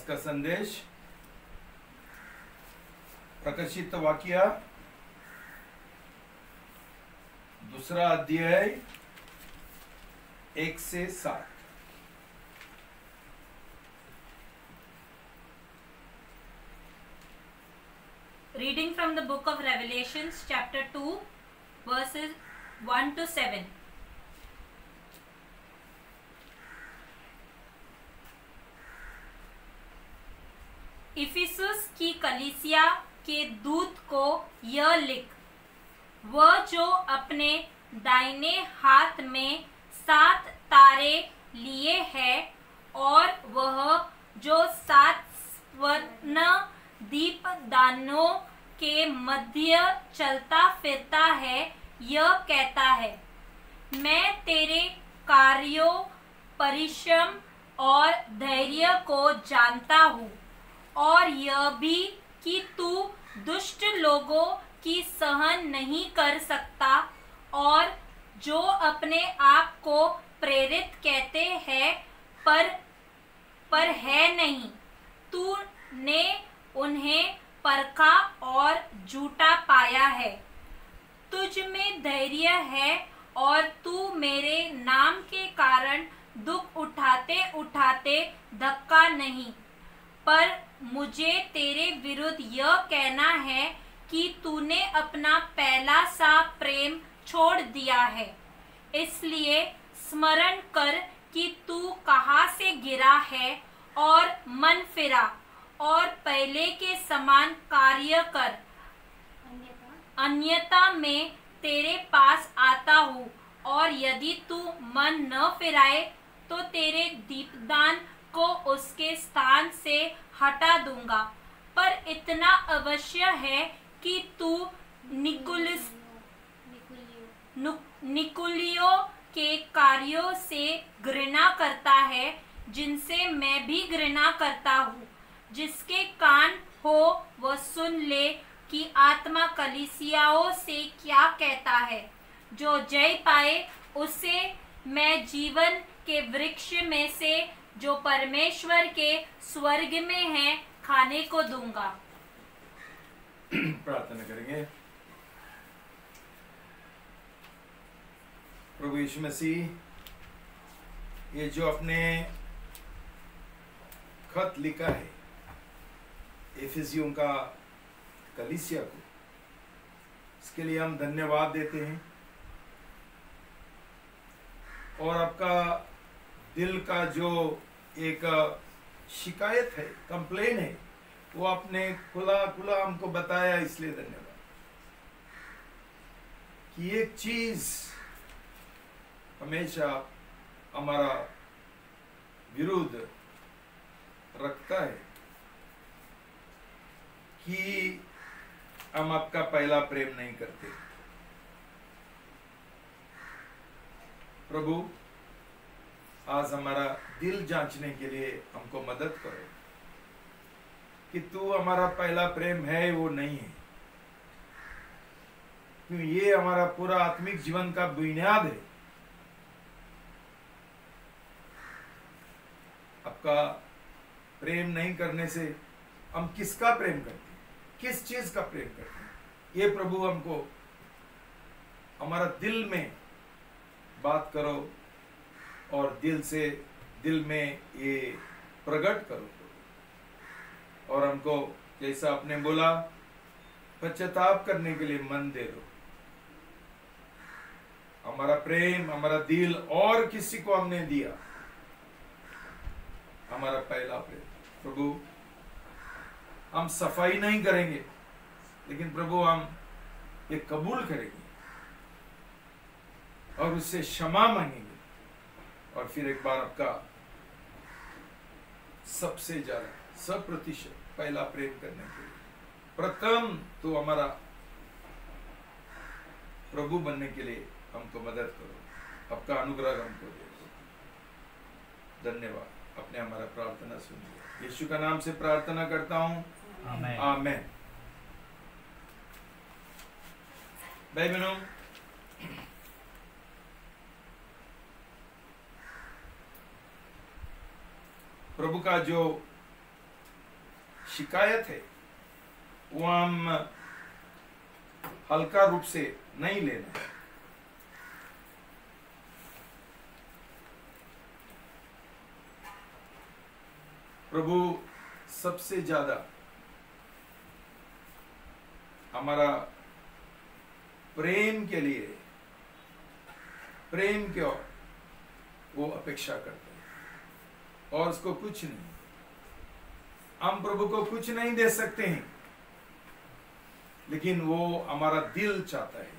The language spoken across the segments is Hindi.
आज का संदेश प्रकाशित वाक्य 2 अध्याय 1 से 7। Reading from the book of Revelations, chapter 2, verses 1 to 7. Ephesus की कलीसिया के दूत को यह लिख, वह जो अपने दाहिने हाथ में 7 तारे लिए है और वह जो 7 स्वर्ण दीपदानों के मध्य चलता फिरता है, यह कहता है, मैं तेरे कार्यों, परिश्रम और धैर्य को जानता हूँ, और यह भी कि तू दुष्ट लोगों की सहन नहीं कर सकता, और जो अपने आप को प्रेरित कहते हैं पर है नहीं, तूने उन्हें परखा और झूठा पाया है। तुझ में धैर्य है और तू मेरे नाम के कारण दुख उठाते उठाते धक्का नहीं, पर मुझे तेरे विरुद्ध यह कहना है कि तूने अपना पहला सा प्रेम छोड़ दिया है। इसलिए स्मरण कर कि तू कहाँ से गिरा है और मन फिरा और पहले के समान कार्य कर। अन्यथा मैं तेरे पास आता हूँ, और यदि तू मन न फिराए तो तेरे दीपदान को उसके स्थान से हटा दूंगा। पर इतना अवश्य है कि तू निकुलियों के कार्यों से घृणा करता है, जिनसे मैं भी घृणा करता हूँ। जिसके कान हो वह सुन ले कि आत्मा कलीसियाओं से क्या कहता है। जो जय पाए उसे मैं जीवन के वृक्ष में से जो परमेश्वर के स्वर्ग में है खाने को दूंगा। प्रार्थना करेंगे। प्रभु यीशु मसीह, ये जो अपने खत लिखा है इफिसियों का कलीसिया को, इसके लिए हम धन्यवाद देते हैं, और आपका दिल का जो एक शिकायत है, कंप्लेन है, वो आपने खुला खुला हमको बताया, इसलिए धन्यवाद कि एक चीज हमेशा हमारा विरोध रखता है कि हम आपका पहला प्रेम नहीं करते। प्रभु, आज हमारा दिल जांचने के लिए हमको मदद करो कि तू हमारा पहला प्रेम है वो नहीं है, क्योंकि ये हमारा पूरा आत्मिक जीवन का बुनियाद है। आपका प्रेम नहीं करने से हम किसका प्रेम करते हैं, किस चीज का प्रेम करते हैं? ये प्रभु हमको हमारा दिल में बात करो, और दिल में ये प्रकट करो, और हमको जैसा आपने बोला पश्चाताप करने के लिए मन दे दो। हमारा प्रेम, हमारा दिल और किसी को हमने दिया, हमारा पहला प्रेम। प्रभु, हम सफाई नहीं करेंगे, लेकिन प्रभु हम ये कबूल करेंगे और उससे क्षमा मांगेंगे, और फिर एक बार आपका सबसे ज्यादा 100% पहला प्रेम करने के लिए प्रथम तो हमारा प्रभु बनने के लिए हमको मदद करो। आपका अनुग्रह हमको दे। धन्यवाद। अपने हमारा प्रार्थना सुनिए। यीशु का नाम से प्रार्थना करता हूँ, आमेन। आमेन। भाई बहनों, प्रभु का जो शिकायत है वो हम हल्का रूप से नहीं लेना है। प्रभु सबसे ज्यादा हमारा प्रेम के लिए, प्रेम की ओर वो अपेक्षा करते हैं और उसको कुछ नहीं। हम प्रभु को कुछ नहीं दे सकते हैं, लेकिन वो हमारा दिल चाहता है,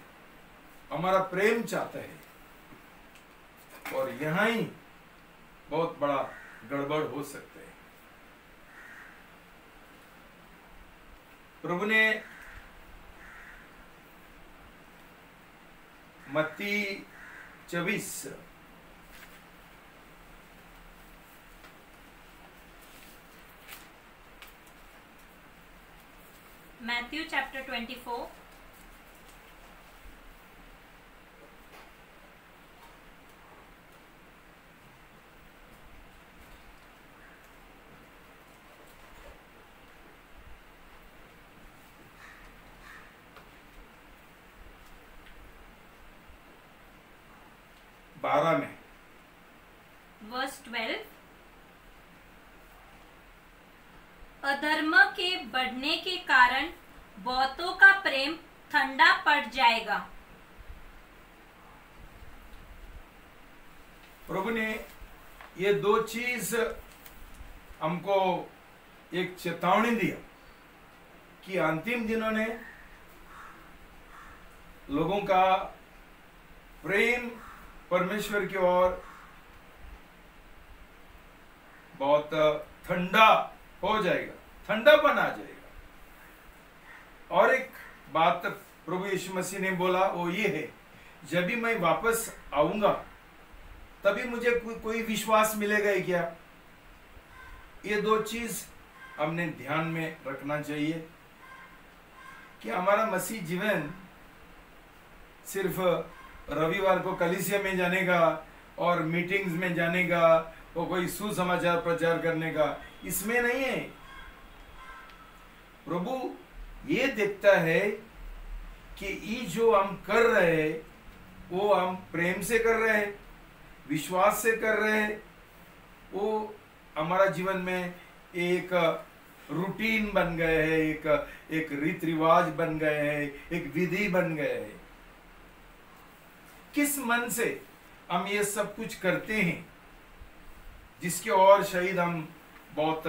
हमारा प्रेम चाहता है। और यहां ही बहुत बड़ा गड़बड़ हो सकता है। प्रभु ने मत्ती 24 Matthew chapter 24 12 में verse 12 अधर्म के बढ़ने के कारण बहुतों का प्रेम ठंडा पड़ जाएगा। प्रभु ने ये दो चीज हमको एक चेतावनी दिया कि अंतिम दिनों ने लोगों का प्रेम परमेश्वर की ओर बहुत ठंडा हो जाएगा, ठंडापन आ जाएगा। और एक बात प्रभु यीशु मसीह ने बोला वो ये है, जब भी मैं वापस आऊंगा तभी मुझे कोई विश्वास मिलेगा ही क्या। ये दो चीज हमने ध्यान में रखना चाहिए कि हमारा मसीह जीवन सिर्फ रविवार को कलीसिया में जाने का और मीटिंग्स में जाने का और कोई सुसमाचार प्रचार करने का, इसमें नहीं है। प्रभु ये देखता है कि ये जो हम कर रहे हैं वो हम प्रेम से कर रहे हैं, विश्वास से कर रहे हैं, वो हमारा जीवन में एक रूटीन बन गए हैं, एक रीति रिवाज बन गए हैं, एक विधि बन गए हैं। किस मन से हम ये सब कुछ करते हैं, जिसके और शायद हम बहुत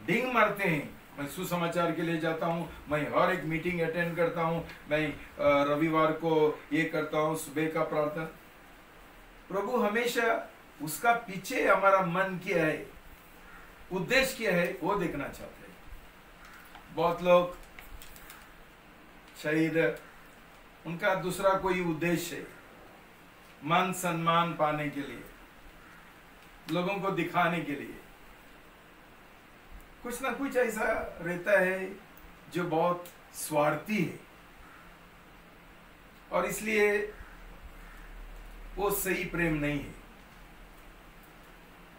डिंग मारते हैं। मैं सुसमाचार के लिए जाता हूँ, मैं हर एक मीटिंग अटेंड करता हूँ, मैं रविवार को ये करता हूँ, सुबह का प्रार्थना। प्रभु हमेशा उसका पीछे हमारा मन क्या है, उद्देश्य क्या है, वो देखना चाहते हैं। बहुत लोग शायद उनका दूसरा कोई उद्देश्य है, मान सम्मान पाने के लिए, लोगों को दिखाने के लिए, कुछ ना कुछ ऐसा रहता है जो बहुत स्वार्थी है। और इसलिए वो सही प्रेम नहीं है,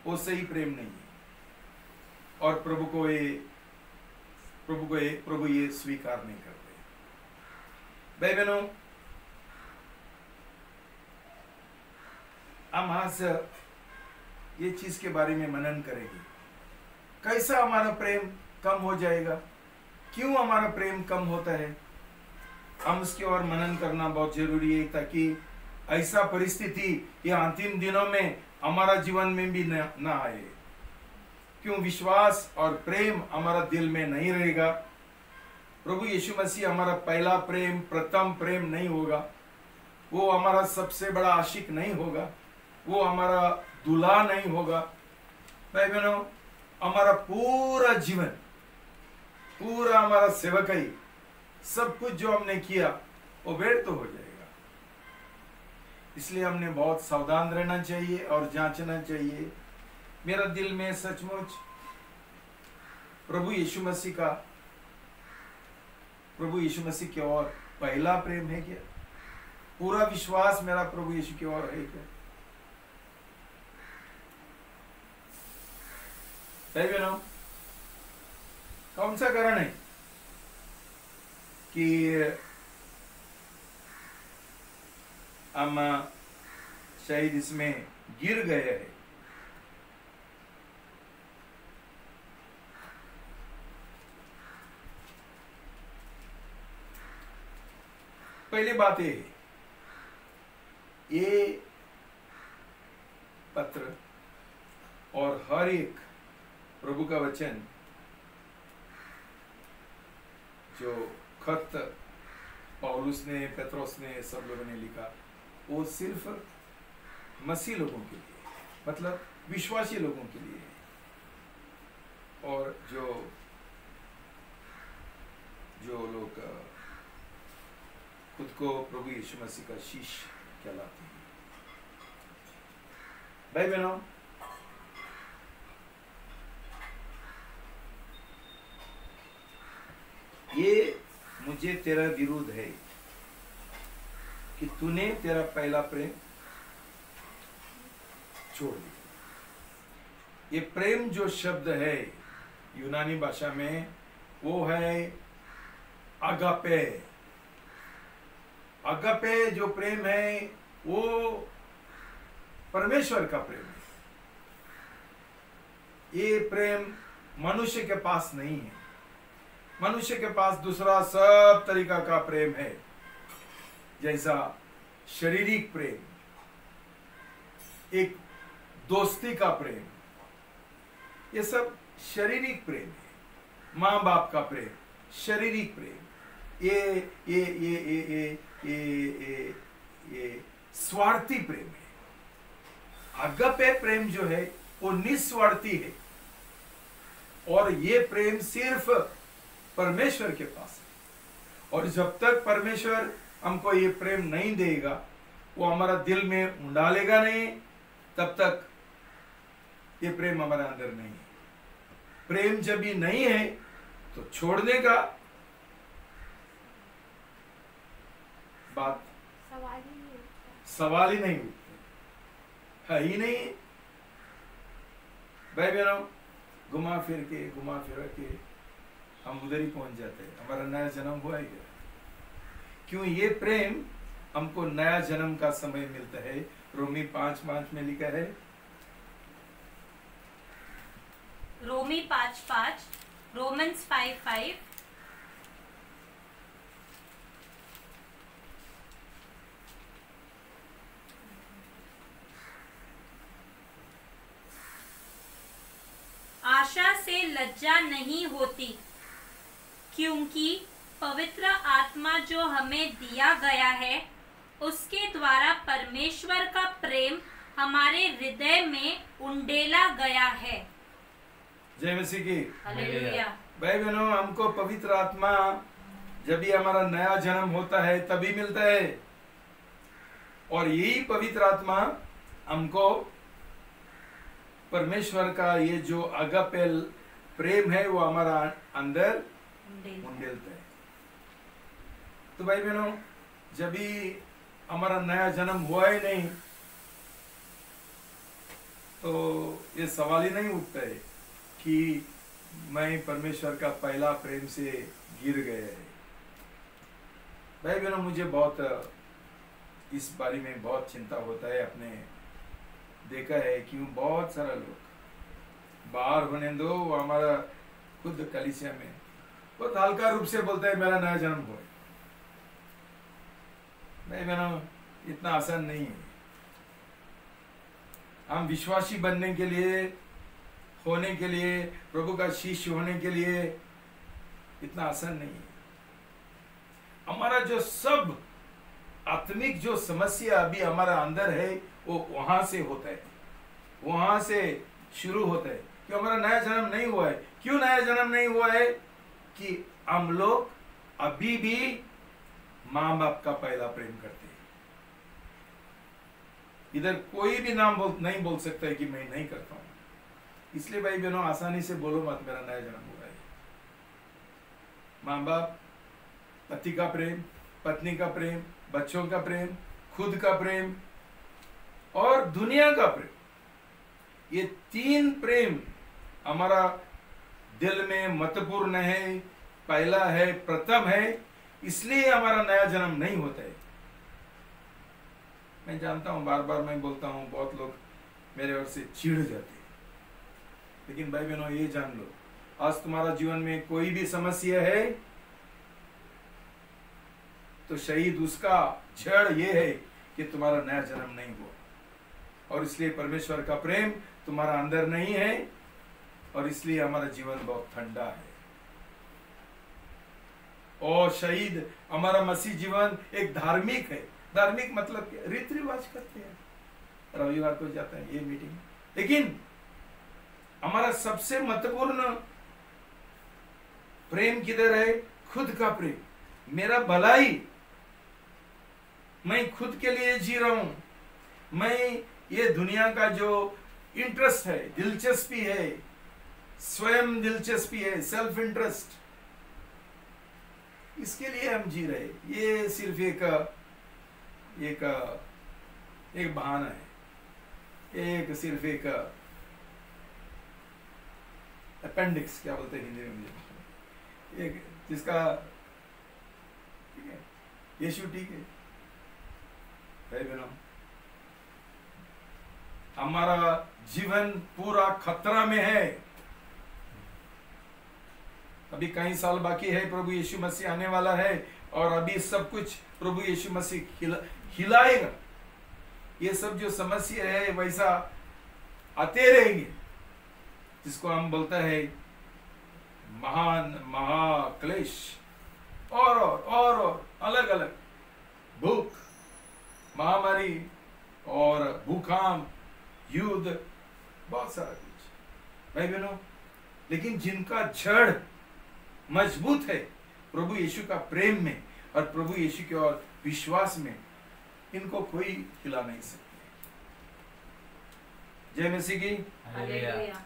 वो सही प्रेम नहीं है। और प्रभु ये स्वीकार नहीं करते। भाई बहनों, हम आज ये चीज के बारे में मनन करेंगे, कैसा हमारा प्रेम कम हो जाएगा, क्यों हमारा प्रेम कम होता है। हम उसकी ओर मनन करना बहुत जरूरी है, ताकि ऐसा परिस्थिति ये अंतिम दिनों में हमारा जीवन में भी न आए। क्यों विश्वास और प्रेम हमारा दिल में नहीं रहेगा, प्रभु यीशु मसीह हमारा पहला प्रेम, प्रथम प्रेम नहीं होगा, वो हमारा सबसे बड़ा आशिक नहीं होगा, वो हमारा दूल्हा नहीं होगा। भाई बहनों, हमारा पूरा जीवन, पूरा हमारा सेवकाई, सब कुछ जो हमने किया वो व्यर्थ तो हो जाएगा। इसलिए हमने बहुत सावधान रहना चाहिए और जांचना चाहिए, मेरा दिल में सचमुच प्रभु यीशु मसीह की ओर पहला प्रेम है क्या, पूरा विश्वास मेरा प्रभु यीशु की ओर है क्या। भाई बहनों, कौन सा कारण है कि हम शायद इसमें गिर गए हैं? पहली बात ये पत्र और हर एक प्रभु का वचन जो खत पौलुस ने, पेत्रोस ने, सब लोगों ने लिखा, वो सिर्फ मसीह लोगों के लिए, मतलब विश्वासी लोगों के लिए है। और जो लोग खुद को प्रभु यीशु मसीह का शिष्य कहलाते हैं। भाई बहनों, ये मुझे तेरा विरोध है कि तूने तेरा पहला प्रेम छोड़ दिया। ये प्रेम जो शब्द है यूनानी भाषा में, वो है अगापे। अगापे जो प्रेम है वो परमेश्वर का प्रेम है। ये प्रेम मनुष्य के पास नहीं है। मनुष्य के पास दूसरा सब तरीका का प्रेम है, जैसा शारीरिक प्रेम, एक दोस्ती का प्रेम, ये सब शारीरिक प्रेम है। माँ बाप का प्रेम शारीरिक प्रेम, ये स्वार्थी प्रेम है। अगापे प्रेम जो है वो निस्वार्थी है, और ये प्रेम सिर्फ परमेश्वर के पास है। और जब तक परमेश्वर हमको ये प्रेम नहीं देगा, वो हमारा दिल में उंडालेगा नहीं, तब तक ये प्रेम हमारे अंदर नहीं है। प्रेम जब भी नहीं है तो छोड़ने का बात सवाल ही नहीं उठता, है ही नहीं। भाई बहनों, घुमा फिर के हम उधर ही पहुंच जाते हैं। हमारा नया जन्म हुआ ही क्या? क्यों ये प्रेम हमको नया जन्म का समय मिलता है। रोमी 5:5 में लिखा है, रोमी 5:5, रोमन्स 5:5, आशा से लज्जा नहीं होती, क्योंकि पवित्र आत्मा जो हमें दिया गया है उसके द्वारा परमेश्वर का प्रेम हमारे हृदय में उंडेला गया है। जय मसीह की। हालेलुया। भाई बहनों, हमको पवित्र आत्मा जब भी हमारा नया जन्म होता है तभी मिलता है, और यही पवित्र आत्मा हमको परमेश्वर का ये जो अगापे प्रेम है वो हमारा अंदर उंडेलता है। तो भाई बहनों, जब भी हमारा नया जन्म हुआ ही नहीं तो ये सवाल ही नहीं उठता है कि मैं परमेश्वर का पहला प्रेम से गिर गया है। भाई बहनों, मुझे बहुत इस बारे में बहुत चिंता होता है। अपने देखा है क्यों बहुत सारा लोग बाहर होने दो, हमारा खुद कलीसिया में बहुत हल्का रूप से बोलता है मेरा नया जन्म हुआ। भाई बहनों, इतना आसान नहीं है। हम विश्वासी बनने के लिए, होने के लिए, प्रभु का शिष्य होने के लिए इतना आसान नहीं है। हमारा जो सब आत्मिक जो समस्या अभी हमारा अंदर है वो वहां से होता है, वहां से शुरू होता है। क्यों हमारा नया जन्म नहीं हुआ है? क्यों नया जन्म नहीं हुआ है? कि हम लोग अभी भी माँ बाप का पहला प्रेम करते हैं। इधर कोई भी नाम नहीं बोल सकता है कि मैं नहीं करता हूं। इसलिए भाई बहनों, आसानी से बोलो मत मेरा नया जन्म हुआ है। माँ बाप, पति का प्रेम, पत्नी का प्रेम, बच्चों का प्रेम, खुद का प्रेम और दुनिया का प्रेम, ये तीन प्रेम हमारा दिल में महत्वपूर्ण है, पहला है, प्रथम है, इसलिए हमारा नया जन्म नहीं होता है। मैं जानता हूं, बार बार मैं बोलता हूं, बहुत लोग मेरे ओर से चिढ़ जाते हैं, लेकिन भाई बहनों ये जान लो, आज तुम्हारा जीवन में कोई भी समस्या है तो शहीद उसका जड़ ये है कि तुम्हारा नया जन्म नहीं हुआ, और इसलिए परमेश्वर का प्रेम तुम्हारा अंदर नहीं है, और इसलिए हमारा जीवन बहुत ठंडा है। और शहीद हमारा मसीह जीवन एक धार्मिक है। धार्मिक मतलब रीति रिवाज करते हैं, रविवार को जाता है ये मीटिंग, लेकिन हमारा सबसे महत्वपूर्ण प्रेम किधर है? खुद का प्रेम, मेरा भलाई। मैं खुद के लिए जी रहा हूं, मैं ये दुनिया का जो इंटरेस्ट है, दिलचस्पी है, स्वयं दिलचस्पी है, सेल्फ इंटरेस्ट, इसके लिए हम जी रहे। ये सिर्फ एक बहाना है, सिर्फ एक अपेंडिक्स, क्या बोलते हैं हिंदी में मुझे, एक जिसका ठीक है, यीशु ठीक है भाई बहनों, हमारा जीवन पूरा खतरा में है। अभी कई साल बाकी है, प्रभु यीशु मसीह आने वाला है, और अभी सब कुछ प्रभु यीशु मसीह हिलाएगा। ये सब जो समस्या है वैसा आते रहेंगे, जिसको हम बोलते हैं महान महाक्लेश, और अलग अलग भूख, महामारी और भूकंप, युद्ध, बहुत सारा कुछ भाई बहनों। लेकिन जिनका जड़ मजबूत है प्रभु यीशु का प्रेम में और प्रभु यीशु के और विश्वास में, इनको कोई हिला नहीं सकते। जय मसीह की। हालेलुया।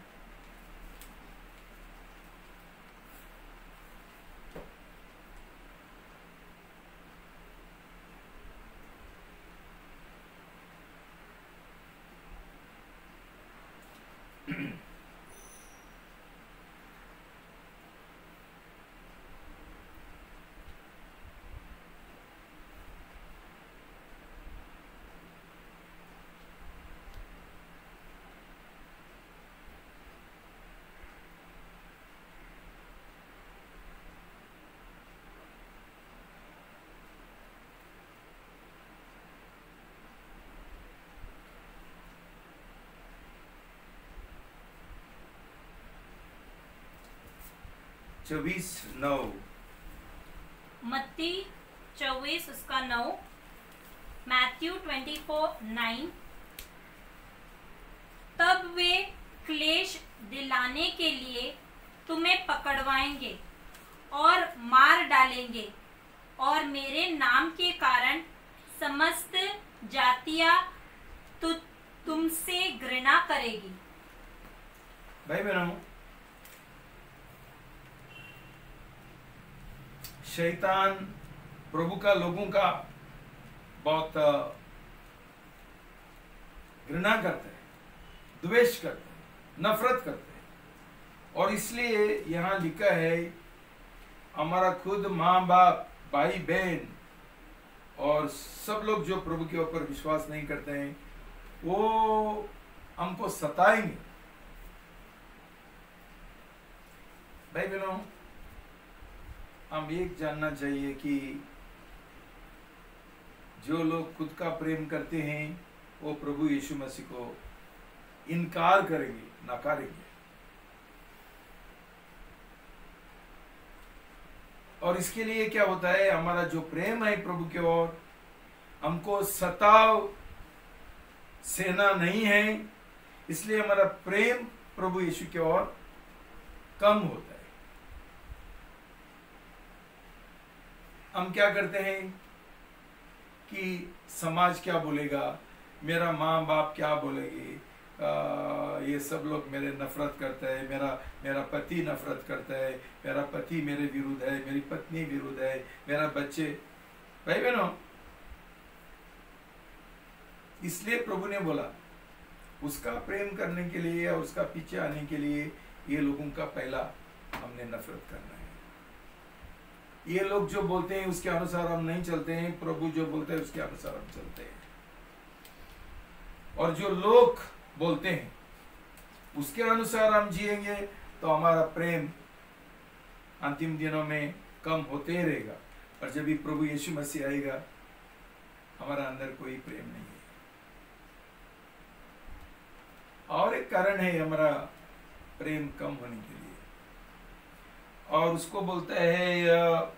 मत्ती 24:9, मैथ्यू 24:9। तब वे क्लेश दिलाने के लिए तुम्हें पकड़वाएंगे और मार डालेंगे, और मेरे नाम के कारण समस्त जातियां तुमसे घृणा करेगी। भाई बहनों, शैतान प्रभु का लोगों का बहुत घृणा करते हैं, द्वेष करते हैं, नफरत करते हैं, और इसलिए यहां लिखा है हमारा खुद माँ बाप, भाई बहन और सब लोग जो प्रभु के ऊपर विश्वास नहीं करते हैं, वो हमको सताएंगे। भाई बहनों, हम एक जानना चाहिए कि जो लोग खुद का प्रेम करते हैं वो प्रभु यीशु मसीह को इनकार करेंगे, नकारेंगे। और इसके लिए क्या होता है, हमारा जो प्रेम है प्रभु की ओर, हमको सताव सेना नहीं है, इसलिए हमारा प्रेम प्रभु यीशु की ओर कम होता है। हम क्या करते हैं कि समाज क्या बोलेगा, मेरा माँ बाप क्या बोलेगी, ये सब लोग मेरे नफरत करते हैं, मेरा पति नफरत करता है, मेरा पति मेरे विरुद्ध है, मेरी पत्नी विरुद्ध है, मेरा बच्चे। भाई बहनों, इसलिए प्रभु ने बोला उसका प्रेम करने के लिए और उसका पीछे आने के लिए ये लोगों का पहला हमने नफरत करना है। ये लोग जो बोलते हैं उसके अनुसार हम नहीं चलते हैं, प्रभु जो बोलते हैं उसके अनुसार हम चलते हैं। और जो लोग बोलते हैं उसके अनुसार हम जिएंगे तो हमारा प्रेम अंतिम दिनों में कम होते ही रहेगा। और जब भी प्रभु यीशु मसीह आएगा हमारा अंदर कोई प्रेम नहीं है। और एक कारण है हमारा प्रेम कम होने के लिए, और उसको बोलता है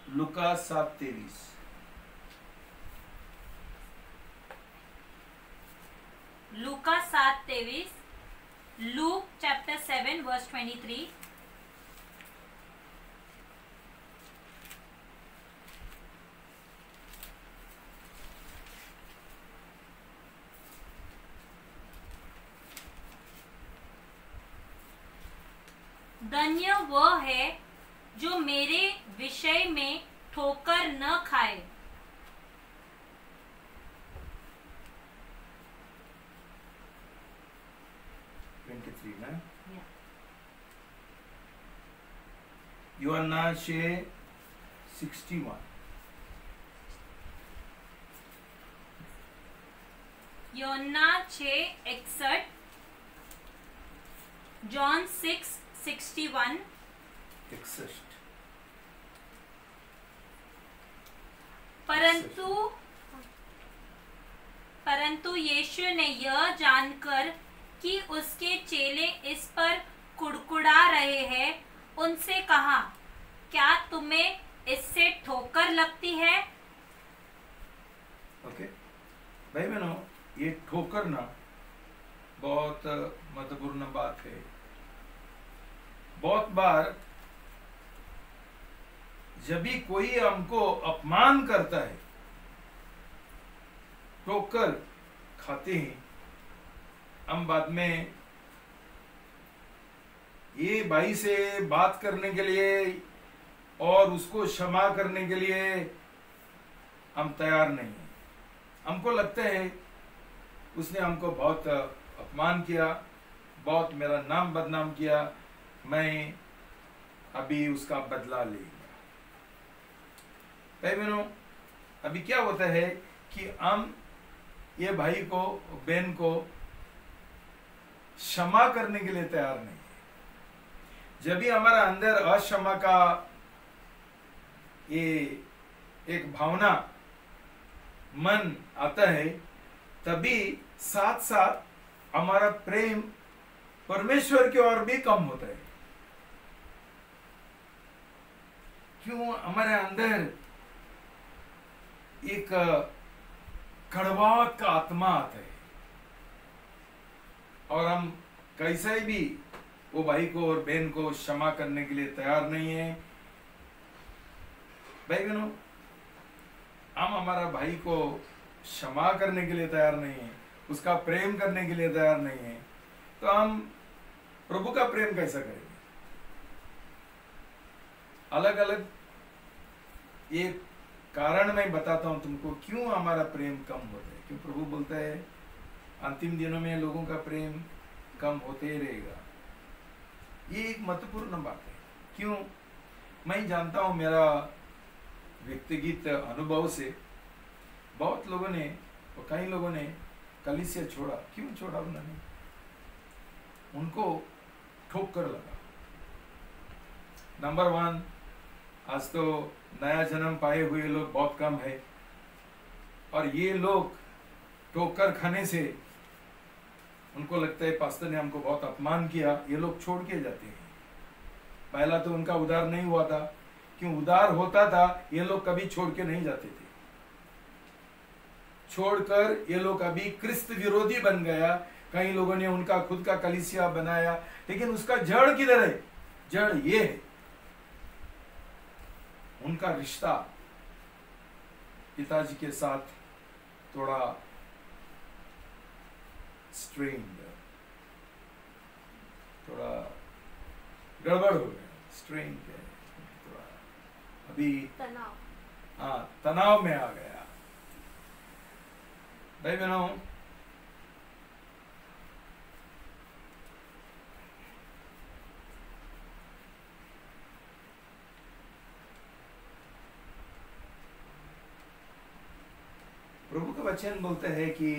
लूका 7:23। लूका 7:23, Luke chapter 7 verse 23. धन्य वह है जो मेरे विषय में ठोकर न खाए। ना यूहन्ना 6:61। यूहन्ना 6:61, जॉन 6:61। 61। परंतु यीशु ने यह जानकर कि उसके चेले इस पर कुड़कुड़ा रहे हैं, उनसे कहा, क्या तुम्हें इससे ठोकर लगती है? ओके भाई बहनों, ये ठोकर ना बहुत महत्वपूर्ण बात है। बहुत बार जब भी कोई हमको अपमान करता है, ठोकर खाते हैं हम। बाद में ये भाई से बात करने के लिए और उसको क्षमा करने के लिए हम तैयार नहीं हैं। हमको लगता है उसने हमको बहुत अपमान किया, बहुत मेरा नाम बदनाम किया, मैं अभी उसका बदला लेगा। भाई बहनों, अभी क्या होता है कि हम ये भाई को बहन को क्षमा करने के लिए तैयार नहीं है। जब भी हमारा अंदर अक्षमा का ये एक भावना मन आता है, तभी साथ साथ हमारा प्रेम परमेश्वर की ओर भी कम होता है। क्यों? हमारे अंदर एक कड़वाहट का आत्मा आता है और हम कैसा ही भी वो भाई को और बहन को क्षमा करने के लिए तैयार नहीं है। भाई बहनों, हम हमारा भाई को क्षमा करने के लिए तैयार नहीं है, उसका प्रेम करने के लिए तैयार नहीं है, तो हम प्रभु का प्रेम कैसा करेंगे? अलग अलग ये कारण मैं बताता हूं तुमको क्यों हमारा प्रेम कम होता है। क्यों प्रभु बोलता है अंतिम दिनों में लोगों का प्रेम कम होते ही रहेगा। ये एक महत्वपूर्ण बात है। क्यों? मैं जानता हूं, मेरा व्यक्तिगत अनुभव से बहुत लोगों ने और कई लोगों ने कलीसिया छोड़ा। क्यों छोड़ा? उन्होंने उनको ठोकर लगा। नंबर 1, आज तो नया जन्म पाए हुए लोग बहुत कम है, और ये लोग ठोकर खाने से उनको लगता है पास्टर ने हमको बहुत अपमान किया, ये लोग छोड़ के जाते हैं। पहला तो उनका उद्धार नहीं हुआ था। क्यों? उद्धार होता था ये लोग कभी छोड़ के नहीं जाते थे। छोड़कर ये लोग अभी क्रिस्त विरोधी बन गया। कई लोगों ने उनका खुद का कलीसिया बनाया, लेकिन उसका जड़ किधर है? जड़ ये है, उनका रिश्ता पिताजी के साथ थोड़ा स्ट्रेन्ड, थोड़ा गड़बड़ हो गया। स्ट्रेन क्या है? थोड़ा अभी तनाव, हाँ, तनाव में आ गया। भाई बहनों, प्रभु का वचन बोलता है कि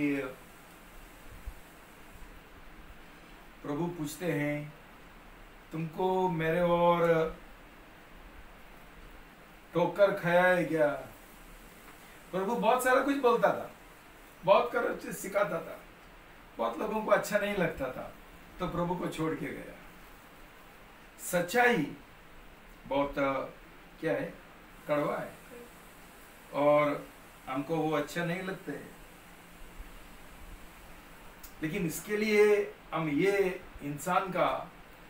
प्रभु पूछते हैं तुमको मेरे और ठोकर खाया है क्या? प्रभु बहुत सारा कुछ बोलता था, बहुत कर सिखाता था, बहुत लोगों को अच्छा नहीं लगता था, तो प्रभु को छोड़ के गया। सच्चाई बहुत क्या है, कड़वा है, और हमको वो अच्छा नहीं लगते है। लेकिन इसके लिए हम ये इंसान का,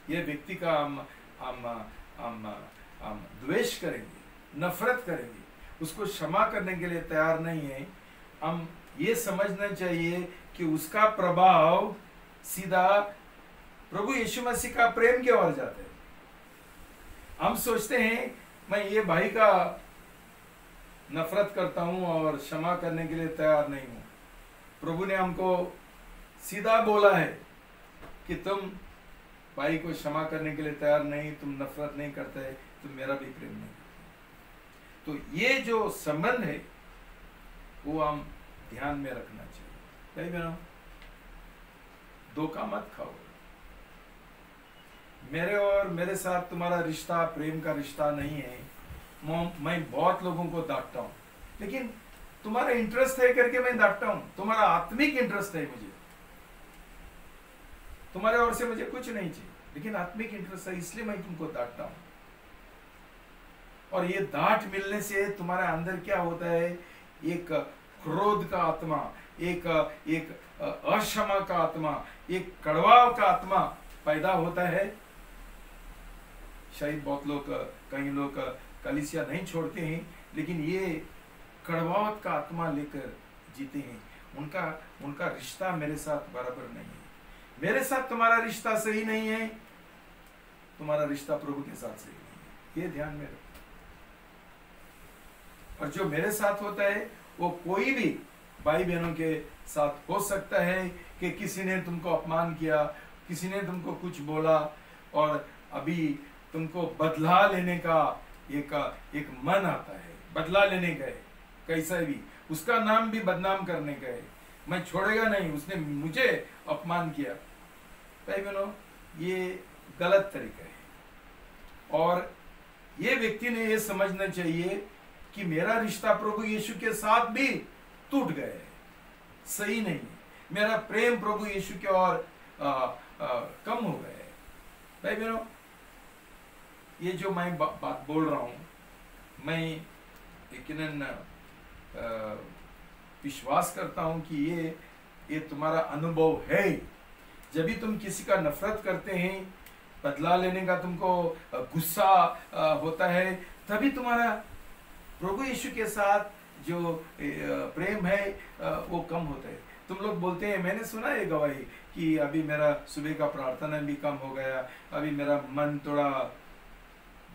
ये व्यक्ति का हम द्वेष करेंगे, नफरत करेंगे, उसको क्षमा करने के लिए तैयार नहीं है। हम ये समझना चाहिए कि उसका प्रभाव सीधा प्रभु यीशु मसीह का प्रेम की ओर जाता है। हम सोचते हैं मैं ये भाई का नफरत करता हूं और क्षमा करने के लिए तैयार नहीं हूं। प्रभु ने हमको सीधा बोला है कि तुम भाई को क्षमा करने के लिए तैयार नहीं, तुम नफरत नहीं करते, तुम मेरा भी प्रेम नहीं करते। तो ये जो संबंध है वो हम ध्यान में रखना चाहिए। भाई बहनों, धोखा मत खाओ। मेरे और मेरे साथ तुम्हारा रिश्ता प्रेम का रिश्ता नहीं है। मैं बहुत लोगों को डांटता हूं, लेकिन तुम्हारा इंटरेस्ट है करके मैं डांटता हूं। तुम्हारा आत्मिक इंटरेस्ट है, मुझे तुम्हारे ओर से मुझे कुछ नहीं चाहिए, लेकिन आत्मिक इंटरेस्ट है, इसलिए मैं तुमको डांटता हूं। और ये डांट मिलने से तुम्हारे अंदर क्या होता है, एक क्रोध का आत्मा, एक अक्षमा का आत्मा, एक कड़वाव का आत्मा पैदा होता है। शायद बहुत लोग, कई लोग कलीसिया नहीं छोड़ते हैं, लेकिन ये कड़वाहट का आत्मा लेकर जीते हैं। उनका रिश्ता मेरे साथ बराबर नहीं है। मेरे साथ तुम्हारा रिश्ता सही नहीं है, तुम्हारा रिश्ता प्रभु के साथ सही नहीं है, ये ध्यान में रखो। और जो मेरे साथ होता है वो कोई भी भाई बहनों के साथ हो सकता है कि किसी ने तुमको अपमान किया, किसी ने तुमको कुछ बोला, और अभी तुमको बदला लेने का एक मन आता है, बदला लेने गए, कैसा भी उसका नाम भी बदनाम करने गए, मैं छोड़ेगा नहीं, उसने मुझे अपमान किया। भाई बहनों, ये गलत तरीका है। और ये व्यक्ति ने ये समझना चाहिए कि मेरा रिश्ता प्रभु यीशु के साथ भी टूट गया है, सही नहीं है, मेरा प्रेम प्रभु यीशु के और कम हो गया है। भाई बहनों, ये जो मैं बात बोल रहा हूं, मैं यकीनन विश्वास करता हूं कि ये तुम्हारा अनुभव है। जब भी तुम किसी का नफरत करते हैं, बदला लेने का तुमको गुस्सा होता है, तभी तुम्हारा प्रभु यीशु के साथ जो प्रेम है वो कम होता है। तुम लोग बोलते हैं, मैंने सुना है गवाही कि अभी मेरा सुबह का प्रार्थना भी कम हो गया, अभी मेरा मन थोड़ा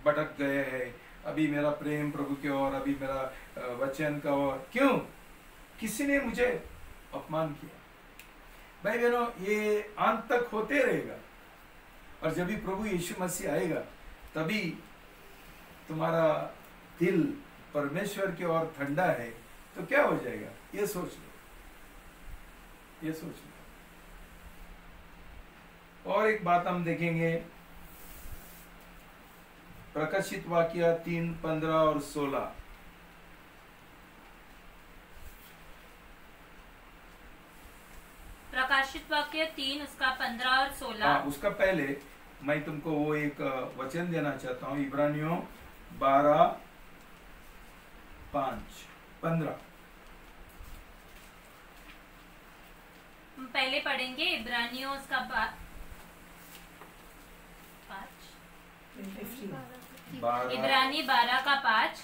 भटक गया है, अभी मेरा प्रेम प्रभु की ओर, अभी मेरा वचन का ओर। क्यों? किसी ने मुझे अपमान किया। भाई बहनों, ये अंत तक होते रहेगा। और जब भी प्रभु यीशु मसीह आएगा, तभी तुम्हारा दिल परमेश्वर की ओर ठंडा है, तो क्या हो जाएगा, ये सोच लो, ये सोच लो। और एक बात हम देखेंगे, प्रकाशित वाक्य 3, 15 और 16। प्रकाशित वाक्य 3 उसका 15 और 16। उसका पहले मैं तुमको वो एक वचन देना चाहता हूँ, इब्रानियों 12, 5, 15। हम पहले पढ़ेंगे इब्रानियों उसका 5, इब्रानी 12 का 5,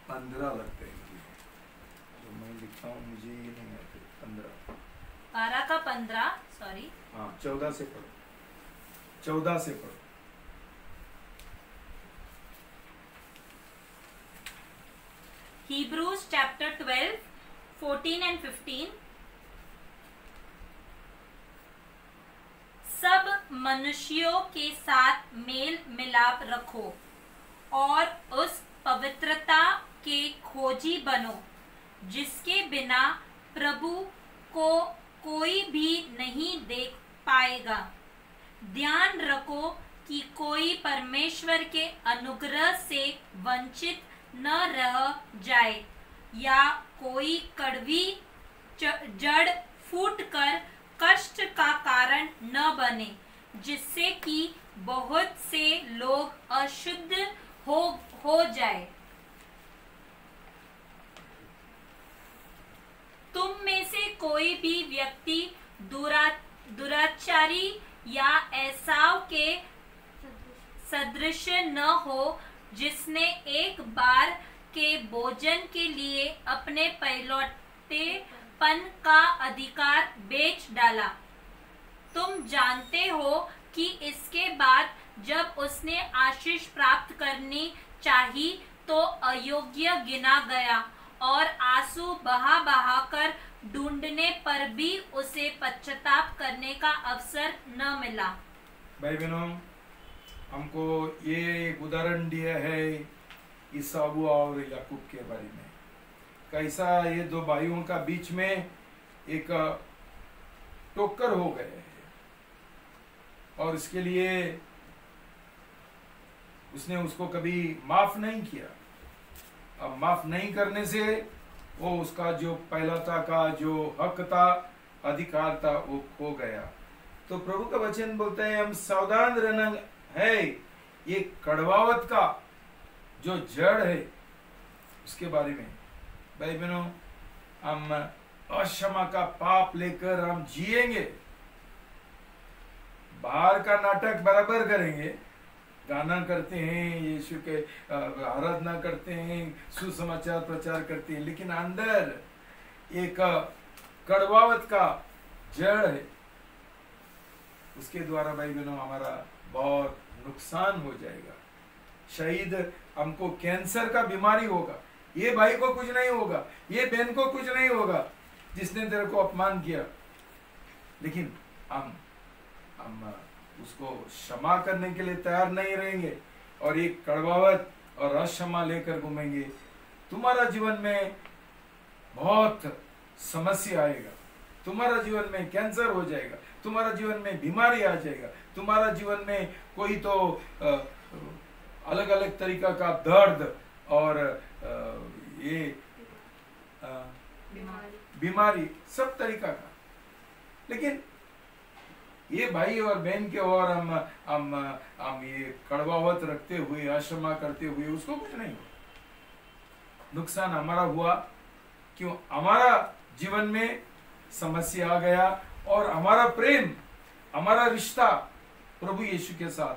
15 लगते हैं, जो मैं लिखता हूँ मुझे ये नहीं आते। 12 का 15, सॉरी, हाँ 14 से पढ़ो, 14 से पढ़ो। Hebrews chapter 12, 14 and 15. सब मनुष्यों के साथ मेल मिलाप रखो और उस पवित्रता के खोजी बनो जिसके बिना प्रभु को कोई भी नहीं देख पाएगा। ध्यान रखो कि कोई परमेश्वर के अनुग्रह से वंचित न रह जाए या कोई कड़वी जड़ फूटकर कष्ट का कारण न बने, जिससे कि बहुत से लोग अशुद्ध हो जाए। तुम में से कोई भी व्यक्ति दुराचारी या एसाव के सदृश न हो, जिसने एक बार के भोजन के लिए अपने पहलौठेपन का अधिकार बेच डाला। तुम जानते हो कि इसके बाद जब उसने आशीष प्राप्त करनी चाही तो अयोग्य गिना गया और आंसू बहा बहा कर ढूंढने पर भी उसे पश्चाताप करने का अवसर न मिला। भाई बहनों, हमको ये एक उदाहरण दिया है ईसाऊ और याकूब के बारे में। कैसा ये दो भाइयों का बीच में एक टक्कर हो गए है और इसके लिए उसने उसको कभी माफ नहीं किया। अब माफ नहीं करने से वो उसका जो पहलाता का जो हक था, अधिकार था, वो खो गया। तो प्रभु का वचन बोलता है हम सावधान रहना है ये कड़वावत का जो जड़ है उसके बारे में। भाई बहनों, हम अक्षमा का पाप लेकर हम जिएंगे, बाहर का नाटक बराबर करेंगे, गाना करते हैं, यीशु के आराधना करते हैं, सुसमाचार प्रचार करते हैं, लेकिन अंदर एक कड़वावत का जड़ है। उसके द्वारा भाई बहनों हमारा बहुत नुकसान हो जाएगा। शायद हमको कैंसर का बीमारी होगा, ये भाई को कुछ नहीं होगा, ये बहन को कुछ नहीं होगा जिसने तेरे को अपमान किया, लेकिन हम उसको क्षमा करने के लिए तैयार नहीं रहेंगे और एक कड़वावत और अक्षमा लेकर घूमेंगे। तुम्हारा जीवन में बहुत समस्या आएगा, तुम्हारा जीवन में कैंसर हो जाएगा, तुम्हारा जीवन में बीमारी आ जाएगा, तुम्हारा जीवन में कोई तो अलग अलग तरीका का दर्द और ये बीमारी सब तरीका का। लेकिन ये भाई और बहन के और हम ये कड़वावत रखते हुए, अक्षमा करते हुए उसको कुछ नहीं हुआ। नुकसान हमारा हुआ, क्यों? हमारा जीवन में समस्या आ गया और हमारा प्रेम, हमारा रिश्ता प्रभु यीशु के साथ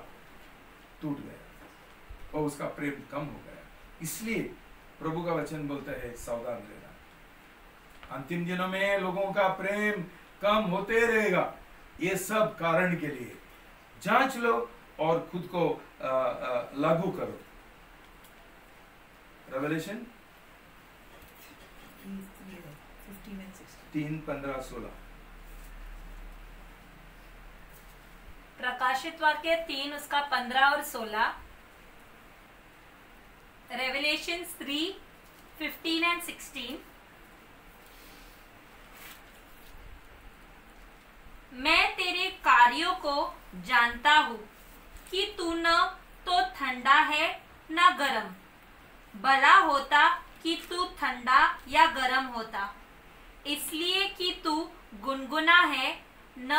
टूट गया और उसका प्रेम कम हो गया। इसलिए प्रभु का वचन बोलता है सावधान रहना। अंतिम दिनों में लोगों का प्रेम कम होते रहेगा। ये सब कारण के लिए जांच लो और खुद को लागू करो। रेवलेशन 3:15-16। प्रकाशित वाक्य 3 उसका 15 और 16। Revelation 3:15 and 16। मैं तेरे कार्यों को जानता हूँ कि तू न तो ठंडा है न गरम। भला होता कि तू ठंडा या गरम होता, इसलिए कि तू गुनगुना है, न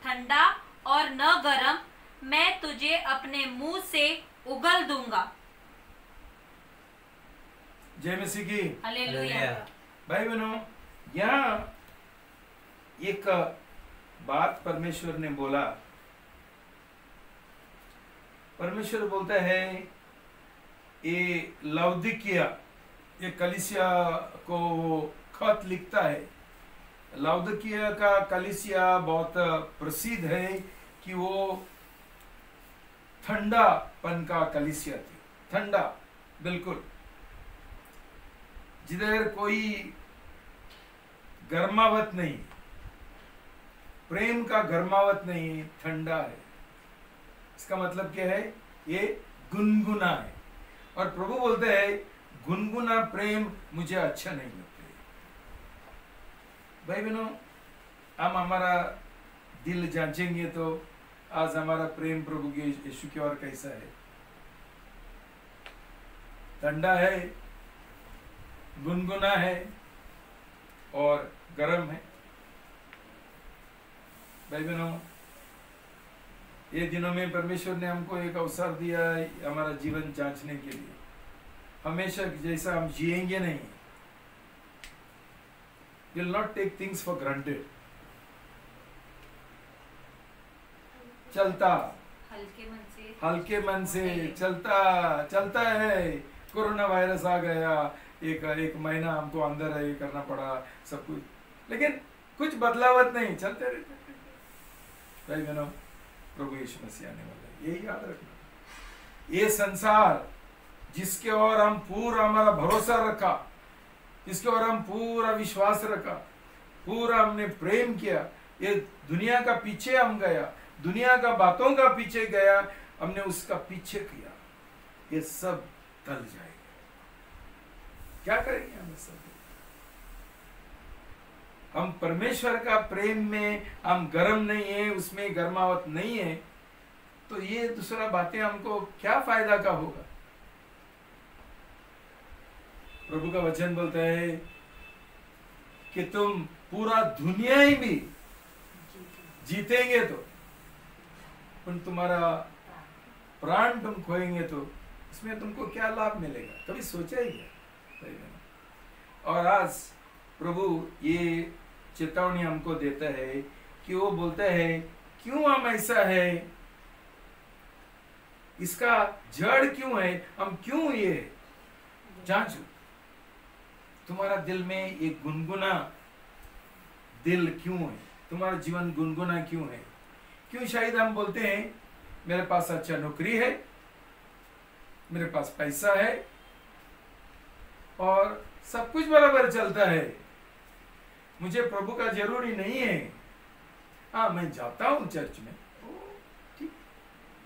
ठंडा और न गरम, मैं तुझे अपने मुंह से उगल दूंगा। जय मसीह की। हालेलुया। भाई बहनों, यहाँ एक बात परमेश्वर ने बोला। परमेश्वर बोलता है ये लौदीकिया, ये कलीसिया को खत लिखता है। लौदीकिया का कलीसिया बहुत प्रसिद्ध है कि वो ठंडापन का कलीसिया थी, ठंडा बिल्कुल। जिधर कोई गर्मावत नहीं, प्रेम का गर्मावत नहीं, ठंडा है। इसका मतलब क्या है? ये गुनगुना है। और प्रभु बोलते हैं गुनगुना प्रेम मुझे अच्छा नहीं लगता। भाई बहनों, हम हमारा दिल जांचेंगे तो आज हमारा प्रेम प्रभु के यीशु की ओर कैसा है? ठंडा है, गुनगुना है और गर्म है। भाई बहनों, ये दिनों में परमेश्वर ने हमको एक अवसर दिया है हमारा जीवन जांचने के लिए। हमेशा जैसा हम जिएंगे नहीं, will not take things for granted। चलता हल्के मन से चलता है। कोरोना वायरस आ गया, एक महीना हमको अंदर है करना पड़ा सब कुछ, लेकिन कुछ बदलावत नहीं, चलते रहते। भाई बहनों, प्रभु यीशु मसीह आने वाला है, यही याद रखना। ये संसार जिसके ओर हम पूरा हमारा भरोसा रखा, जिसके ओर हम पूरा विश्वास रखा, पूरा हमने प्रेम किया, ये दुनिया का पीछे हम गया, दुनिया का बातों का पीछे गया, हमने उसका पीछे किया, ये सब टल जाएगा। क्या करेंगे हम सब? हम परमेश्वर का प्रेम में हम गर्म नहीं है, उसमें गर्मावत नहीं है, तो ये दूसरा बातें हमको क्या फायदा का होगा? प्रभु का वचन बोलता है कि तुम पूरा दुनिया ही भी जीतेंगे तो, पर तुम्हारा प्राण तुम खोएंगे तो इसमें तुमको क्या लाभ मिलेगा? कभी सोचा ही क्या? और आज प्रभु ये चेतावनी हमको देता है कि वो बोलता है क्यों हम ऐसा है, इसका जड़ क्यों है, हम क्यों ये जांचो। तुम्हारा दिल में एक गुनगुना दिल क्यों है? तुम्हारा जीवन गुनगुना क्यों है? क्यों शायद हम बोलते हैं मेरे पास अच्छा नौकरी है, मेरे पास पैसा है और सब कुछ बराबर चलता है, मुझे प्रभु का जरूरी नहीं है। हाँ, मैं जाता हूं चर्च में, ठीक,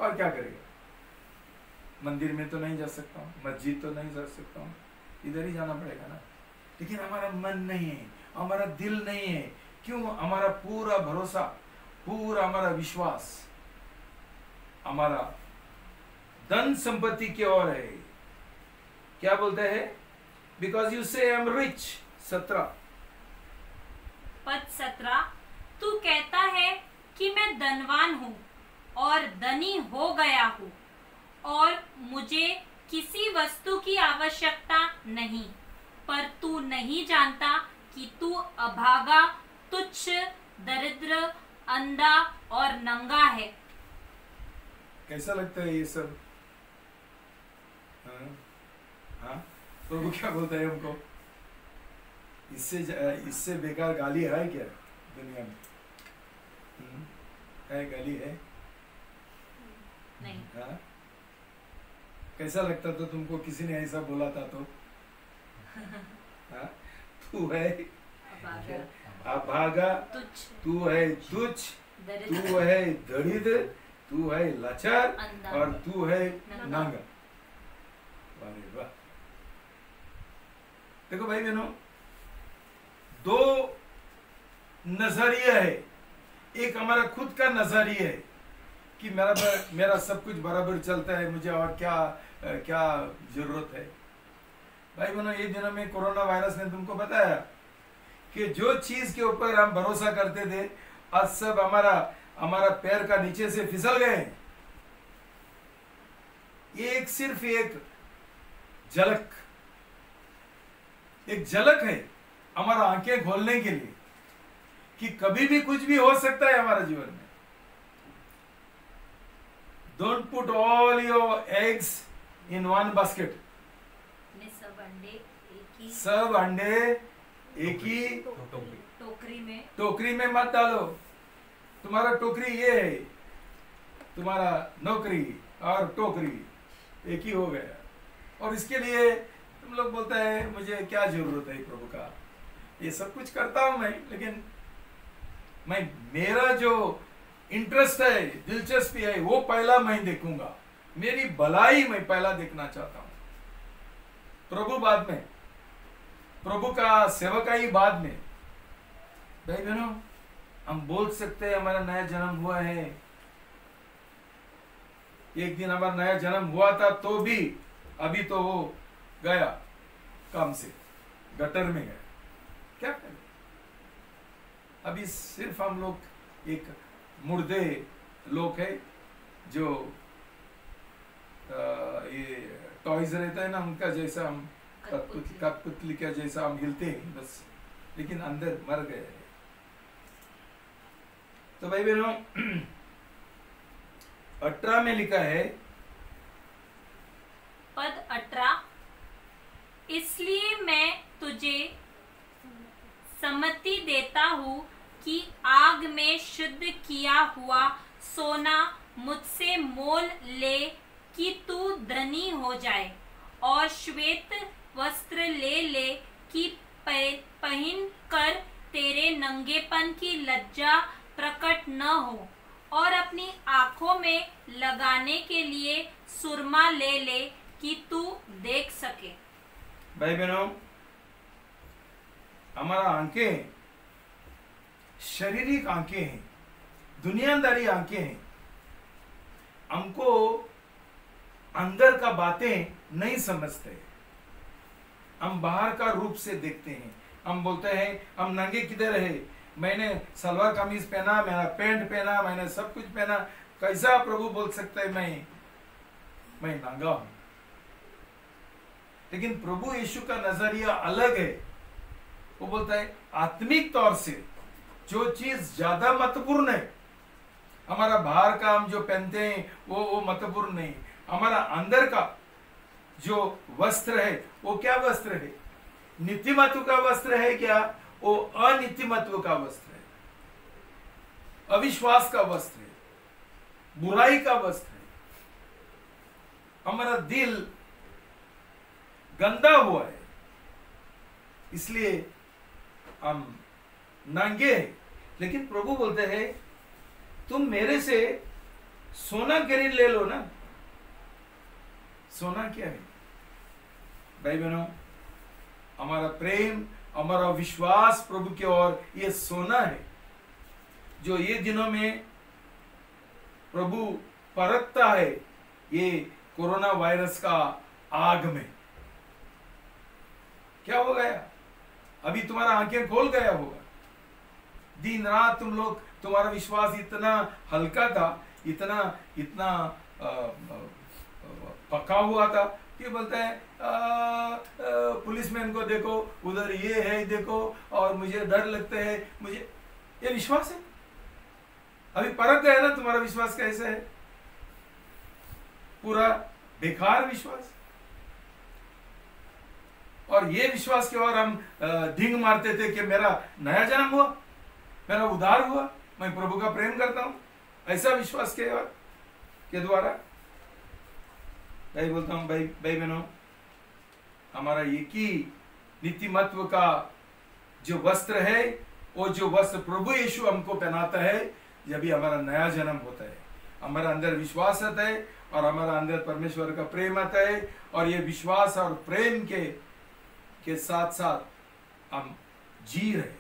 और क्या करेगा? मंदिर में तो नहीं जा सकता हूँ, मस्जिद तो नहीं जा सकता हूँ, इधर ही जाना पड़ेगा ना। लेकिन हमारा मन नहीं है, हमारा दिल नहीं है। क्यों? हमारा पूरा भरोसा, पूरा हमारा विश्वास हमारा धन संपत्ति की ओर है। क्या बोलते हैं? बिकॉज यू से आई एम रिच। 17 पद 17, तू कहता है कि मैं धनवान हूँ और धनी हो गया हूँ और मुझे किसी वस्तु की आवश्यकता नहीं, पर तू नहीं जानता कि तू अभागा, तुच्छ, दरिद्र, अंधा और नंगा है। कैसा लगता है ये सब? हाँ, प्रभु क्या बोलता है हमको? इससे बेकार गाली है क्या दुनिया में? है गाली है? नहीं। हाँ? कैसा लगता था तुमको किसी ने ऐसा बोला था तो? हाँ? तू है अभागा, तू है तुच्छ, तू है दरिद्र, तू है लाचार और तू है नंगा। अरे वाह! देखो भाई बहनों, दो नजरिया है। एक हमारा खुद का नजरिया है कि मेरा सब कुछ बराबर चलता है, मुझे और क्या क्या जरूरत है। भाई बहनों, ये दिनों में कोरोना वायरस ने तुमको बताया कि जो चीज के ऊपर हम भरोसा करते थे, आज सब हमारा पैर का नीचे से फिसल गए। एक सिर्फ एक झलक है हमारा आंखें खोलने के लिए कि कभी भी कुछ भी हो सकता है हमारे जीवन में। Don't put all your eggs in one basket. सब अंडे एक ही टोकरी में मत डालो। तुम्हारा टोकरी ये है, तुम्हारा नौकरी और टोकरी एक ही हो गया। और इसके लिए तुम लोग बोलते हैं मुझे क्या जरूरत है प्रभु का, ये सब कुछ करता हूं मैं, लेकिन मैं मेरा जो इंटरेस्ट है, दिलचस्पी है, वो पहला मैं देखूंगा, मेरी भलाई मैं पहला देखना चाहता हूं, प्रभु बाद में, प्रभु का सेवकाई बाद में। भाई बहनों, हम बोल सकते हैं हमारा नया जन्म हुआ है, एक दिन हमारा नया जन्म हुआ था तो भी अभी तो वो गया काम से, गटर में गया, क्या करें? अभी सिर्फ हम लोग एक मुर्दे लोग हैं जो ये टॉयज रहता है ना उनका जैसा, हम कठपुतली का जैसा हम हिलते हैं बस, लेकिन अंदर मर गए हैं। तो भाई बहनों 18 में लिखा है, पद 18, इसलिए मैं तुझे सम्मति देता हूँ कि आग में शुद्ध किया हुआ सोना मुझसे मोल ले कि तू धनी हो जाए, और श्वेत वस्त्र ले ले कि पहन कर तेरे नंगेपन की लज्जा प्रकट न हो, और अपनी आंखों में लगाने के लिए सुरमा ले ले कि तू देख सके। भाई बहनों, हमारा आंखें शारीरिक आंखें हैं, दुनियादारी आंखें हैं, हमको अंदर का बातें नहीं समझते, हम बाहर का रूप से देखते हैं, हम बोलते हैं हम नंगे किधर है, मैंने सलवार कमीज पहना, मेरा पैंट पहना, मैंने सब कुछ पहना, कैसा प्रभु बोल सकता है मैं नंगा हूं? लेकिन प्रभु यीशु का नजरिया अलग है, वो बोलता है आत्मिक तौर से जो चीज ज्यादा महत्वपूर्ण है, हमारा बाहर का हम जो पहनते हैं वो महत्वपूर्ण नहीं, हमारा अंदर का जो वस्त्र है वो क्या वस्त्र है? नीतिमत्व का वस्त्र है क्या? वो अनीतिमत्व का वस्त्र है, अविश्वास का वस्त्र है, बुराई का वस्त्र है। हमारा दिल गंदा हुआ है, इसलिए हम नंगे हैं। लेकिन प्रभु बोलते हैं तुम मेरे से सोना खरीद ले लो ना। सोना क्या है भाई बहनों? हमारा प्रेम, हमारा विश्वास प्रभु की ओर, ये सोना है जो ये दिनों में प्रभु परखता है, ये कोरोना वायरस का आग में। क्या हो गया? अभी तुम्हारा आंखें खोल गया होगा, दिन रात तुम लोग, तुम्हारा विश्वास इतना हल्का था, इतना पक्का हुआ था कि बोलते हैं पुलिसमैन को देखो, उधर ये है देखो, और मुझे डर लगता है, मुझे ये विश्वास है। अभी परख गया ना तुम्हारा विश्वास कैसे है, पूरा बेकार विश्वास। और ये विश्वास के और हम ढींग मारते थे कि मेरा नया जन्म हुआ, मेरा उद्धार हुआ, मैं प्रभु का प्रेम करता हूं, ऐसा विश्वास के द्वारा। भाई बोलता हूं, भाई बहनों, हमारा एक ही नीतिमत्व का जो वस्त्र है, वो जो वस्त्र प्रभु यीशु हमको पहनाता है, जब भी हमारा नया जन्म होता है, हमारा अंदर विश्वास आता है और हमारा अंदर परमेश्वर का प्रेम आता है, और ये विश्वास और प्रेम के साथ साथ हम जी रहे,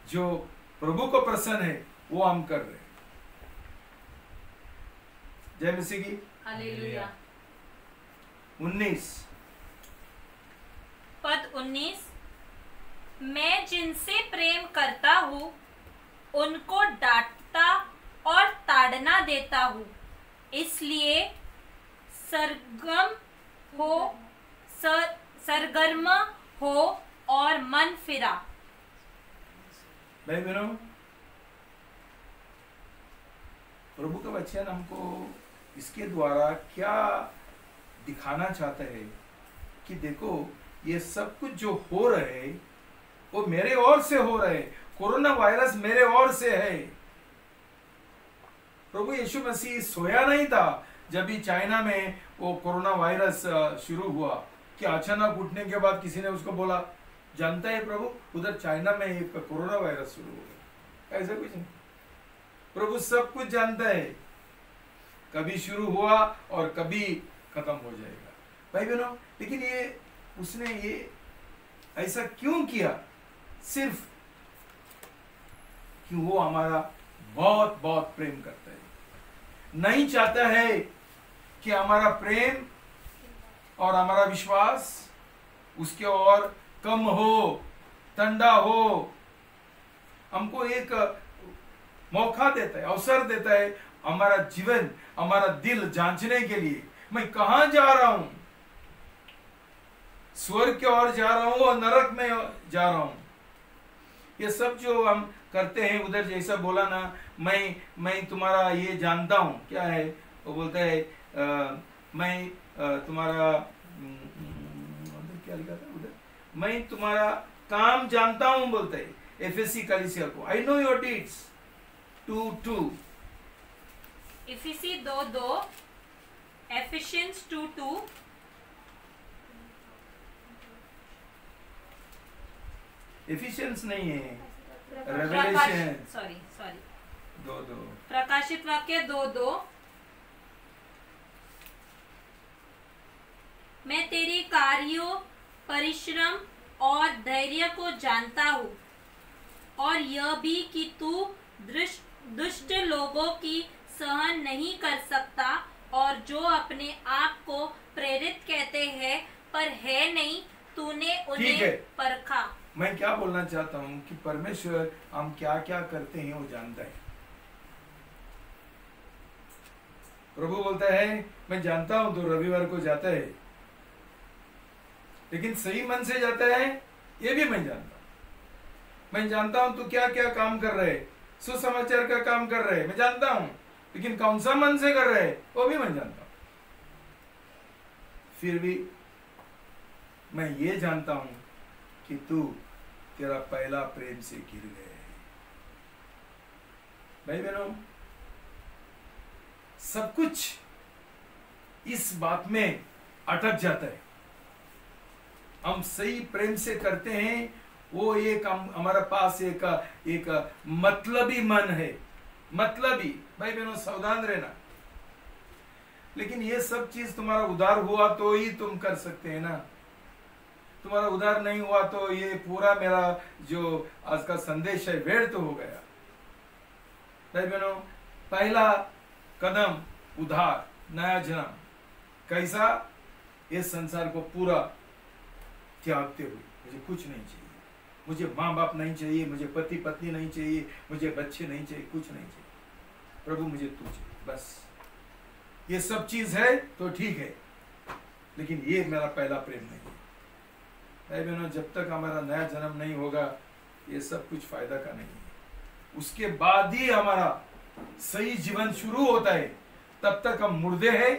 जो प्रभु को प्रसन्न है वो हम कर रहे। जय मसीह की। हालेलुया। 19 पद 19, मैं जिनसे प्रेम करता हूँ उनको डांटता और ताड़ना देता हूँ, इसलिए सरगर्म हो और मन फिरा। भाई बहनों, प्रभु का वचन हमको इसके द्वारा क्या दिखाना चाहता है कि देखो, ये सब कुछ जो हो रहे है वो मेरे ओर से हो रहे, कोरोना वायरस मेरे ओर से है। प्रभु यीशु मसीह सोया नहीं था जब भी चाइना में वो कोरोना वायरस शुरू हुआ। कि अचानक उठने के बाद किसी ने उसको बोला, जानता है प्रभु उधर चाइना में एक कोरोना वायरस शुरू हो गया, ऐसा कुछ नहीं। प्रभु सब कुछ जानता है, कभी शुरू हुआ और कभी खत्म हो जाएगा भाई बहनों। लेकिन ये उसने ये ऐसा क्यों किया? सिर्फ कि वो हमारा बहुत बहुत प्रेम करता है, नहीं चाहता है कि हमारा प्रेम और हमारा विश्वास उसके और कम हो, ठंडा हो। हमको एक मौका देता है, अवसर देता है हमारा जीवन, हमारा दिल जांचने के लिए, मैं कहां जा रहा हूं, स्वर्ग की ओर जा रहा हूं और नरक में जा रहा हूं। ये सब जो हम करते हैं, उधर जैसा बोला ना, मैं तुम्हारा ये जानता हूं, क्या है वो बोलता है मैं तुम्हारा क्या लिखा था उधर, मैं तुम्हारा काम जानता हूं बोलता है एफएससी कलीसिया को, I know your deeds 2:2। इफिसी 2:2, efficiency 2:2, efficiency नहीं है, रेवलेशन, सॉरी 2:2, प्रकाशित वाक्य 2:2। मैं तेरी कार्यों, परिश्रम और धैर्य को जानता हूँ, और यह भी कि तू दुष्ट लोगों की सहन नहीं कर सकता, और जो अपने आप को प्रेरित कहते हैं पर है नहीं, तूने उन्हें परखा। मैं क्या बोलना चाहता हूँ कि परमेश्वर हम क्या क्या करते हैं वो जानता है। प्रभु बोलता है मैं जानता हूं तो रविवार को जाता है, लेकिन सही मन से जाता है ये भी मैं जानता हूं। मैं जानता हूं तो क्या क्या काम कर रहे, सुसमाचार का काम कर रहे, मैं जानता हूं, लेकिन कौन सा मन से कर रहे वो भी मैं जानता हूं। फिर भी मैं ये जानता हूं कि तू तेरा पहला प्रेम से गिर गए। भाई बहनों, सब कुछ इस बात में अटक जाता है। हम सही प्रेम से करते हैं, वो एक हमारे पास एक मतलबी मन है, मतलबी। भाई बहनों सावधान रहना। लेकिन ये सब चीज तुम्हारा उधार हुआ तो ही तुम कर सकते हैं ना। तुम्हारा उधार नहीं हुआ तो ये पूरा मेरा जो आज का संदेश है व्यर्थ हो गया। भाई बहनों, पहला कदम उधार, नया जन्म। कैसा? इस संसार को पूरा त्यागते हुए, मुझे कुछ नहीं चाहिए, मुझे माँ बाप नहीं चाहिए, मुझे पति पत्नी नहीं चाहिए, मुझे बच्चे नहीं चाहिए, कुछ नहीं चाहिए, प्रभु मुझे तू चाहिए बस। ये सब चीज है तो ठीक है, लेकिन ये मेरा पहला प्रेम नहीं है। भाई बहनों, जब तक हमारा नया जन्म नहीं होगा ये सब कुछ फायदा का नहीं है। उसके बाद ही हमारा सही जीवन शुरू होता है। तब तक हम मुर्दे हैं,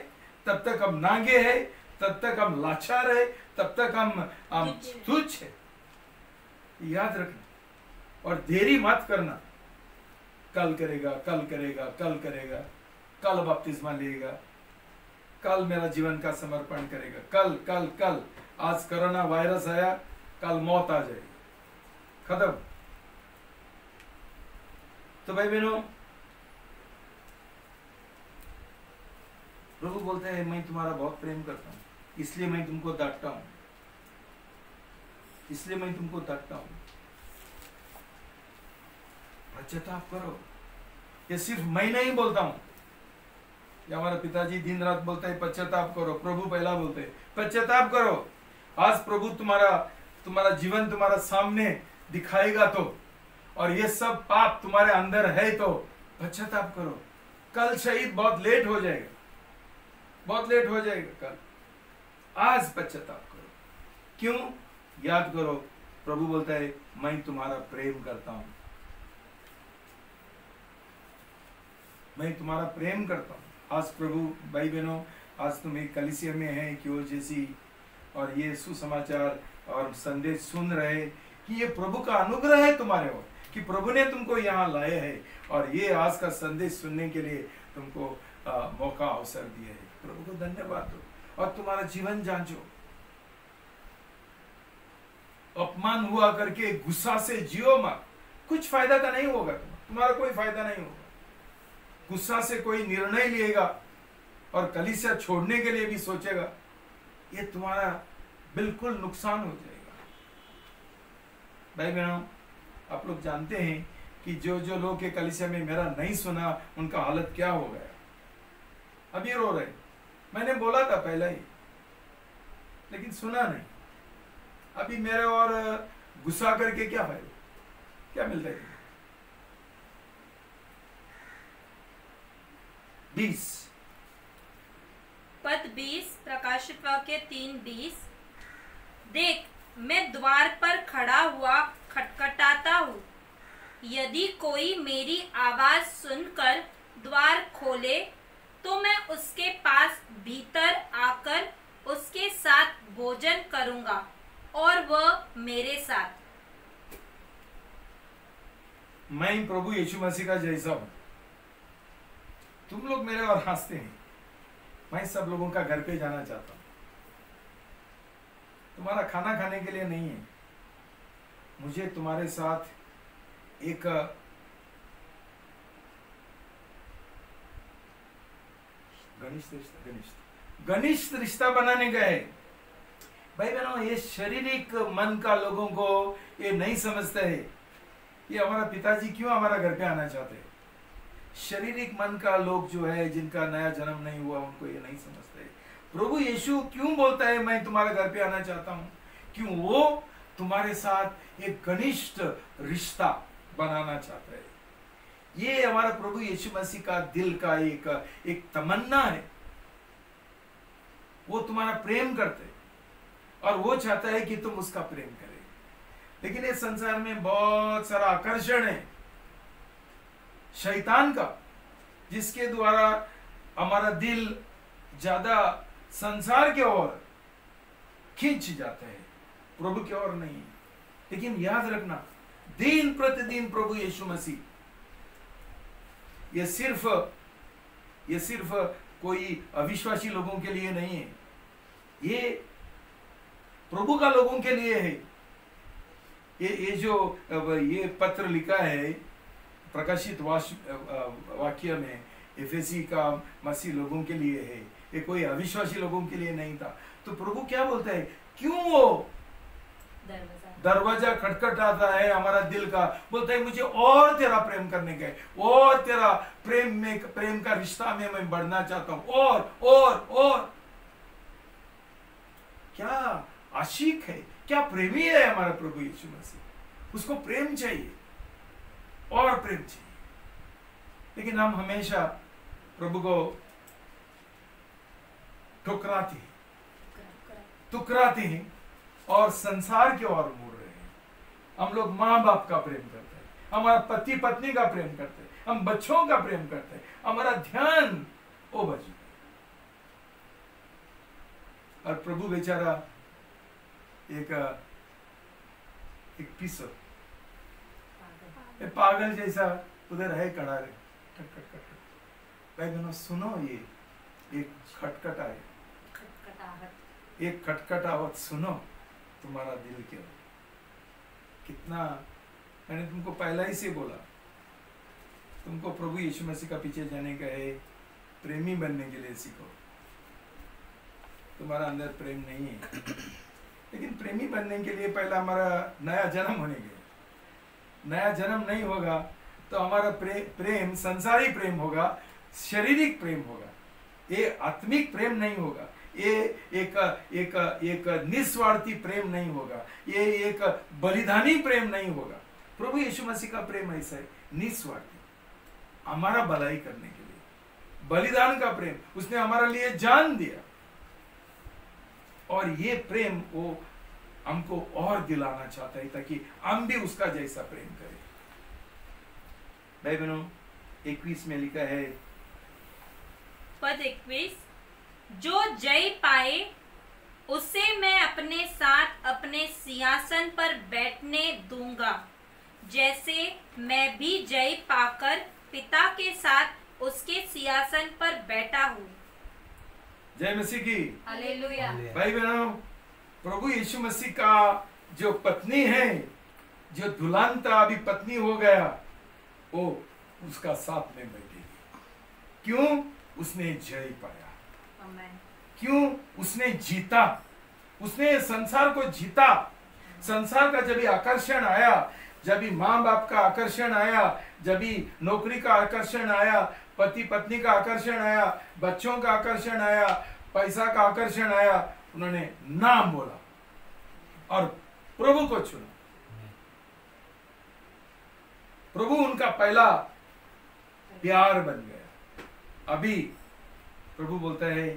तब तक हम नांगे हैं, तब तक हम लाचार है, तब तक हम तुच्छ है। याद रखना और देरी मत करना। कल करेगा, कल करेगा, कल करेगा, कल बपतिस्मा लेगा, कल मेरा जीवन का समर्पण करेगा, कल कल कल। आज कोरोना वायरस आया, कल मौत आ जाएगी, खत्म। तो भाई बहनों, प्रभु बोलते हैं मैं तुम्हारा बहुत प्रेम करता हूं, इसलिए मैं तुमको डांटता हूं, इसलिए मैं तुमको डांटता हूं। पश्चाताप करो। ये सिर्फ मैं नहीं बोलता हूं, ये हमारा पिताजी दिन रात बोलता है पश्चाताप करो। प्रभु पहला बोलते हैं पश्चाताप करो। आज प्रभु तुम्हारा जीवन तुम्हारा सामने दिखाएगा तो, और ये सब पाप तुम्हारे अंदर है तो पश्चाताप करो। कल शहीद बहुत लेट हो जाएगा, बहुत लेट हो जाएगा कल। आज पश्चाताप करो। क्यों? याद करो, प्रभु बोलता है मैं तुम्हारा प्रेम करता हूं, मैं तुम्हारा प्रेम करता हूं। आज प्रभु, भाई बहनों, आज तुम एक कलीसिया में है क्यों जैसी, और ये सुसमाचार और संदेश सुन रहे कि ये प्रभु का अनुग्रह है तुम्हारे ओर, कि प्रभु ने तुमको यहाँ लाए है और ये आज का संदेश सुनने के लिए तुमको मौका अवसर दिया है। प्रभु को धन्यवाद दो और तुम्हारा जीवन जांचो। अपमान हुआ करके गुस्सा से जियो मत, कुछ फायदा का नहीं होगा, तुम्हारा कोई फायदा नहीं होगा। गुस्सा से कोई निर्णय लिएगा और कलीसिया छोड़ने के लिए भी सोचेगा, ये तुम्हारा बिल्कुल नुकसान हो जाएगा। भाई बहनों, आप लोग जानते हैं कि जो जो लोग के कलीसिया में मेरा नहीं सुना उनका हालत क्या हो गया, अभी रो रहे। मैंने बोला था पहले ही, लेकिन सुना नहीं। अभी मेरे और गुस्सा करके क्या फायदा, क्या मिलता है? 20 पद 20 प्रकाशित वाक्य 3:20। देख, मैं द्वार पर खड़ा हुआ खटखटाता हूँ। यदि कोई मेरी आवाज सुनकर द्वार खोले तो मैं उसके पास भीतर आकर उसके साथ भोजन करूंगा और वह मेरे साथ। मैं प्रभु यीशु मसीह का जैसा हूं। तुम लोग मेरे और हंसते हैं, मैं सब लोगों का घर पे जाना चाहता हूं। तुम्हारा खाना खाने के लिए नहीं है, मुझे तुम्हारे साथ एक घनिष्ठ रिश्ता बनाने का है। भाई बहनों, ये शारीरिक मन का लोगों को ये नहीं समझता है, ये हमारा पिताजी क्यों हमारा घर पे आना चाहते हैं। शारीरिक मन का लोग जो है, जिनका नया जन्म नहीं हुआ, उनको ये नहीं समझते। प्रभु यीशु क्यों बोलता है मैं तुम्हारे घर पे आना चाहता हूं? क्यों? वो तुम्हारे साथ एक घनिष्ठ रिश्ता बनाना चाहता है। ये हमारा प्रभु यीशु मसीह का दिल का एक तमन्ना है। वो तुम्हारा प्रेम करते और वो चाहता है कि तुम उसका प्रेम करे। लेकिन इस संसार में बहुत सारा आकर्षण है शैतान का, जिसके द्वारा हमारा दिल ज्यादा संसार के ओर खींच जाता है, प्रभु की ओर नहीं। लेकिन याद रखना, दिन प्रतिदिन प्रभु यीशु मसीह ये सिर्फ कोई अविश्वासी लोगों के लिए नहीं है, ये प्रभु का लोगों के लिए है। ये जो ये पत्र लिखा है प्रकाशित वाक्य में, एफेसी का मसीह लोगों के लिए है, ये कोई अविश्वासी लोगों के लिए नहीं था। तो प्रभु क्या बोलता है? क्यों वो दरवाजा खटखटाता है हमारा दिल का, बोलता है मुझे और तेरा प्रेम करने का है, और तेरा प्रेम का रिश्ता में मैं बढ़ना चाहता हूं, और क्या आशिक है, क्या प्रेमी है हमारा प्रभु यीशु मसीह। उसको प्रेम चाहिए और प्रेम चाहिए। लेकिन हम हमेशा प्रभु को ठुकराते हैं और संसार की ओर मुड़ रहे हैं। हम लोग माँ बाप का प्रेम करते हैं, हमारा पति पत्नी का प्रेम करते हैं, हम बच्चों का प्रेम करते हैं, हमारा ध्यान ओ बच्चों। और प्रभु बेचारा एक पीसो पागल जैसा उधर है खड़ा रे, खटखट। भाई बहनों सुनो, ये एक खटखटा है, एक खटखटाहट सुनो तुम्हारा दिल के कितना। मैंने तुमको पहला ही से बोला, तुमको प्रभु यीशु मसीह का पीछे जाने का है, प्रेमी बनने के लिए सीखो। तुम्हारा अंदर प्रेम नहीं है, लेकिन प्रेमी बनने के लिए पहला हमारा नया जन्म होने के। नया जन्म नहीं होगा तो हमारा प्रेम संसारी प्रेम होगा, शारीरिक प्रेम होगा, ये आत्मिक प्रेम नहीं होगा, ये एक निस्वार्थी प्रेम नहीं होगा, ये एक बलिदानी प्रेम नहीं होगा। प्रभु यीशु मसीह का प्रेम ऐसा है, निस्वार्थी, हमारा भलाई करने के लिए बलिदान का प्रेम, उसने हमारे लिए जान दिया। और ये प्रेम वो हमको और दिलाना चाहता है ताकि हम भी उसका जैसा प्रेम करें। भाई बहनों, 21 में लिखा है, पद 21, जो जय पाए उसे मैं अपने साथ अपने सिंहासन पर बैठने दूंगा, जैसे मैं भी जय पाकर पिता के साथ उसके सिंहासन पर बैठा हूँ। जय मसीह की हालेलुया। भाई बहनों, प्रभु यीशु मसीह का जो पत्नी है, जो दुल्हन था अभी पत्नी हो गया, वो उसका साथ में बैठेगी। क्यों? उसने जय पाया। आमेन। क्यों? उसने जीता, उसने संसार को जीता। संसार का जब भी आकर्षण आया, जब भी माँ बाप का आकर्षण आया, जब भी नौकरी का आकर्षण आया, पति पत्नी का आकर्षण आया, बच्चों का आकर्षण आया, पैसा का आकर्षण आया, उन्होंने नाम बोला और प्रभु को चुना। प्रभु उनका पहला प्यार बन गया। अभी प्रभु बोलता है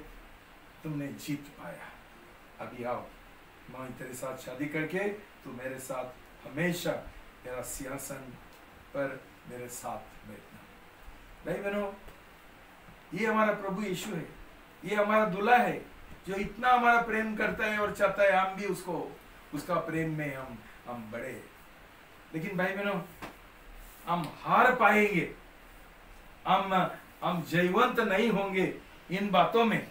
तुमने जीत पाया, अभी आओ, मैं तेरे साथ शादी करके तू मेरे साथ हमेशा तेरा सिंहासन पर मेरे साथ बैठना। भाई बहनों, ये हमारा प्रभु यीशु है, ये हमारा दूल्हा है, जो इतना हमारा प्रेम करता है और चाहता है हम भी उसको, उसका प्रेम में हम बढ़े। लेकिन भाई बहनों, हम हार पाएंगे, हम जयवंत नहीं होंगे, इन बातों में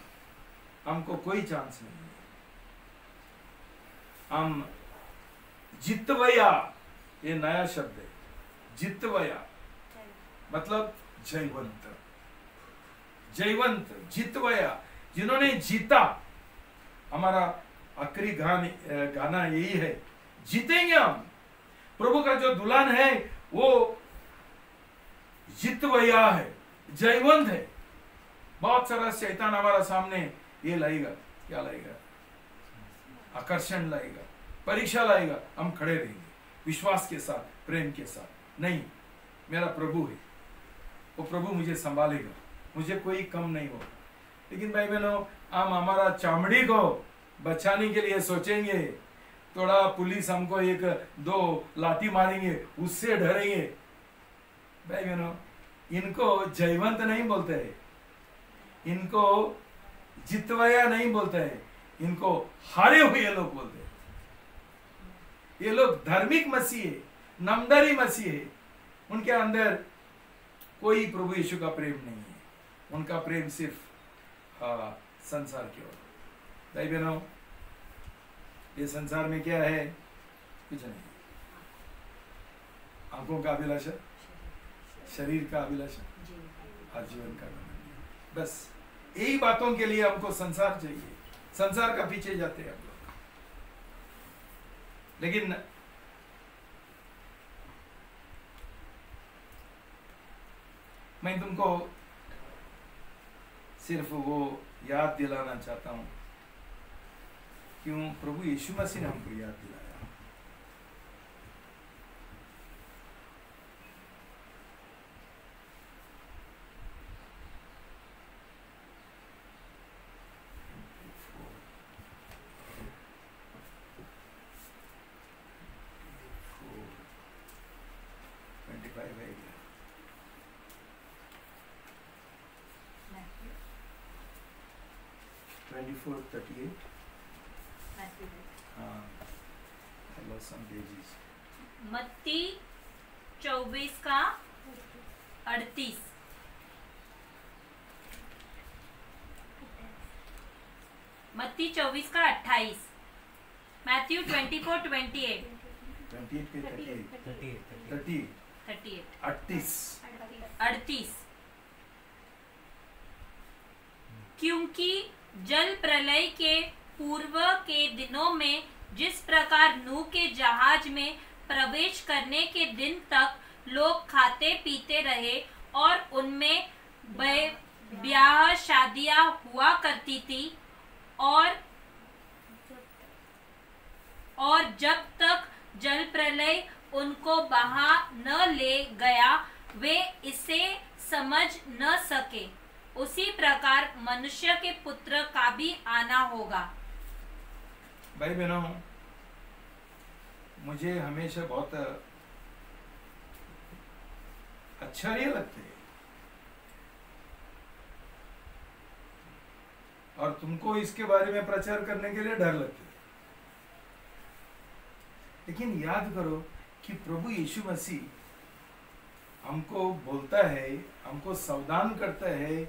हमको कोई चांस नहीं है। हम जितवया, ये नया शब्द है, जितवया मतलब जयवंत, जयवंत, जितवया, जिन्होंने जीता। हमारा आखिरी गाना यही है, जीतेंगे हम। प्रभु का जो दुल्हन है वो जितवया है, जयवंत है। बहुत सारा शैतान हमारा सामने ये लाएगा, क्या लाएगा? आकर्षण लाएगा, परीक्षा लाएगा, हम खड़े रहेंगे विश्वास के साथ, प्रेम के साथ। नहीं, मेरा प्रभु है, वो प्रभु मुझे संभालेगा, मुझे कोई कम नहीं होगा। लेकिन भाई बहनों, हम हमारा चामड़ी को बचाने के लिए सोचेंगे, थोड़ा पुलिस हमको एक दो लाठी मारेंगे, उससे डरेंगे। भाई बहनों, इनको जयवंत नहीं बोलते हैं, इनको जितवया नहीं बोलते हैं, इनको हारे हुए लोग बोलते हैं। ये लोग धार्मिक मसीह है, नामदारी मसीह है, उनके अंदर कोई प्रभु यीशु का प्रेम नहीं है, उनका प्रेम सिर्फ संसार की ओर। भाई बहनों, ये संसार में क्या है? कुछ नहीं, आंखों का अभिलाषा, शरीर का अभिलाषा, आजीवन का घमंड। बस यही बातों के लिए हमको संसार चाहिए, संसार का पीछे जाते हैं हम लोग। लेकिन मैं तुमको सिर्फ वो याद दिलाना चाहता हूं, क्यों प्रभु यीशु मसीह ने हमको याद दिलाया। मत्ती 24 का 38, मत्ती 24 का 28, मैथ्यू 24:28, 38। क्योंकि जल प्रलय के पूर्व के दिनों में जिस प्रकार नूह के जहाज में प्रवेश करने के दिन तक लोग खाते पीते रहे और उनमें ब्याह शादियां हुआ करती थी, और जब तक जल प्रलय उनको बहा न ले गया वे इसे समझ न सके, उसी प्रकार मनुष्य के पुत्र का भी आना होगा। भाई बहनों, मुझे हमेशा बहुत आश्चर्य लगते है, और तुमको इसके बारे में प्रचार करने के लिए डर लगता है। लेकिन याद करो कि प्रभु यीशु मसीह हमको बोलता है, हमको सावधान करता है,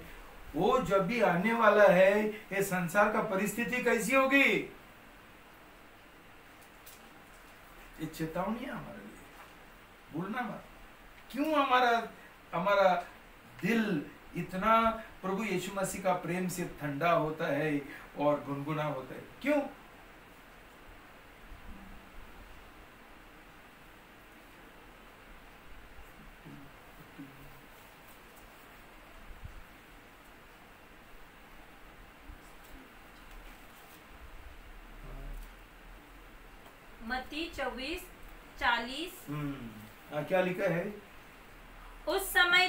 वो जब भी आने वाला है, ये संसार का परिस्थिति कैसी होगी? ये चेतावनी है हमारे लिए, भूलना मत। क्यों हमारा दिल इतना प्रभु यीशु मसीह का प्रेम से ठंडा होता है और गुनगुना होता है? क्यों? मत्ती 24:40। क्या लिखा है? उस समय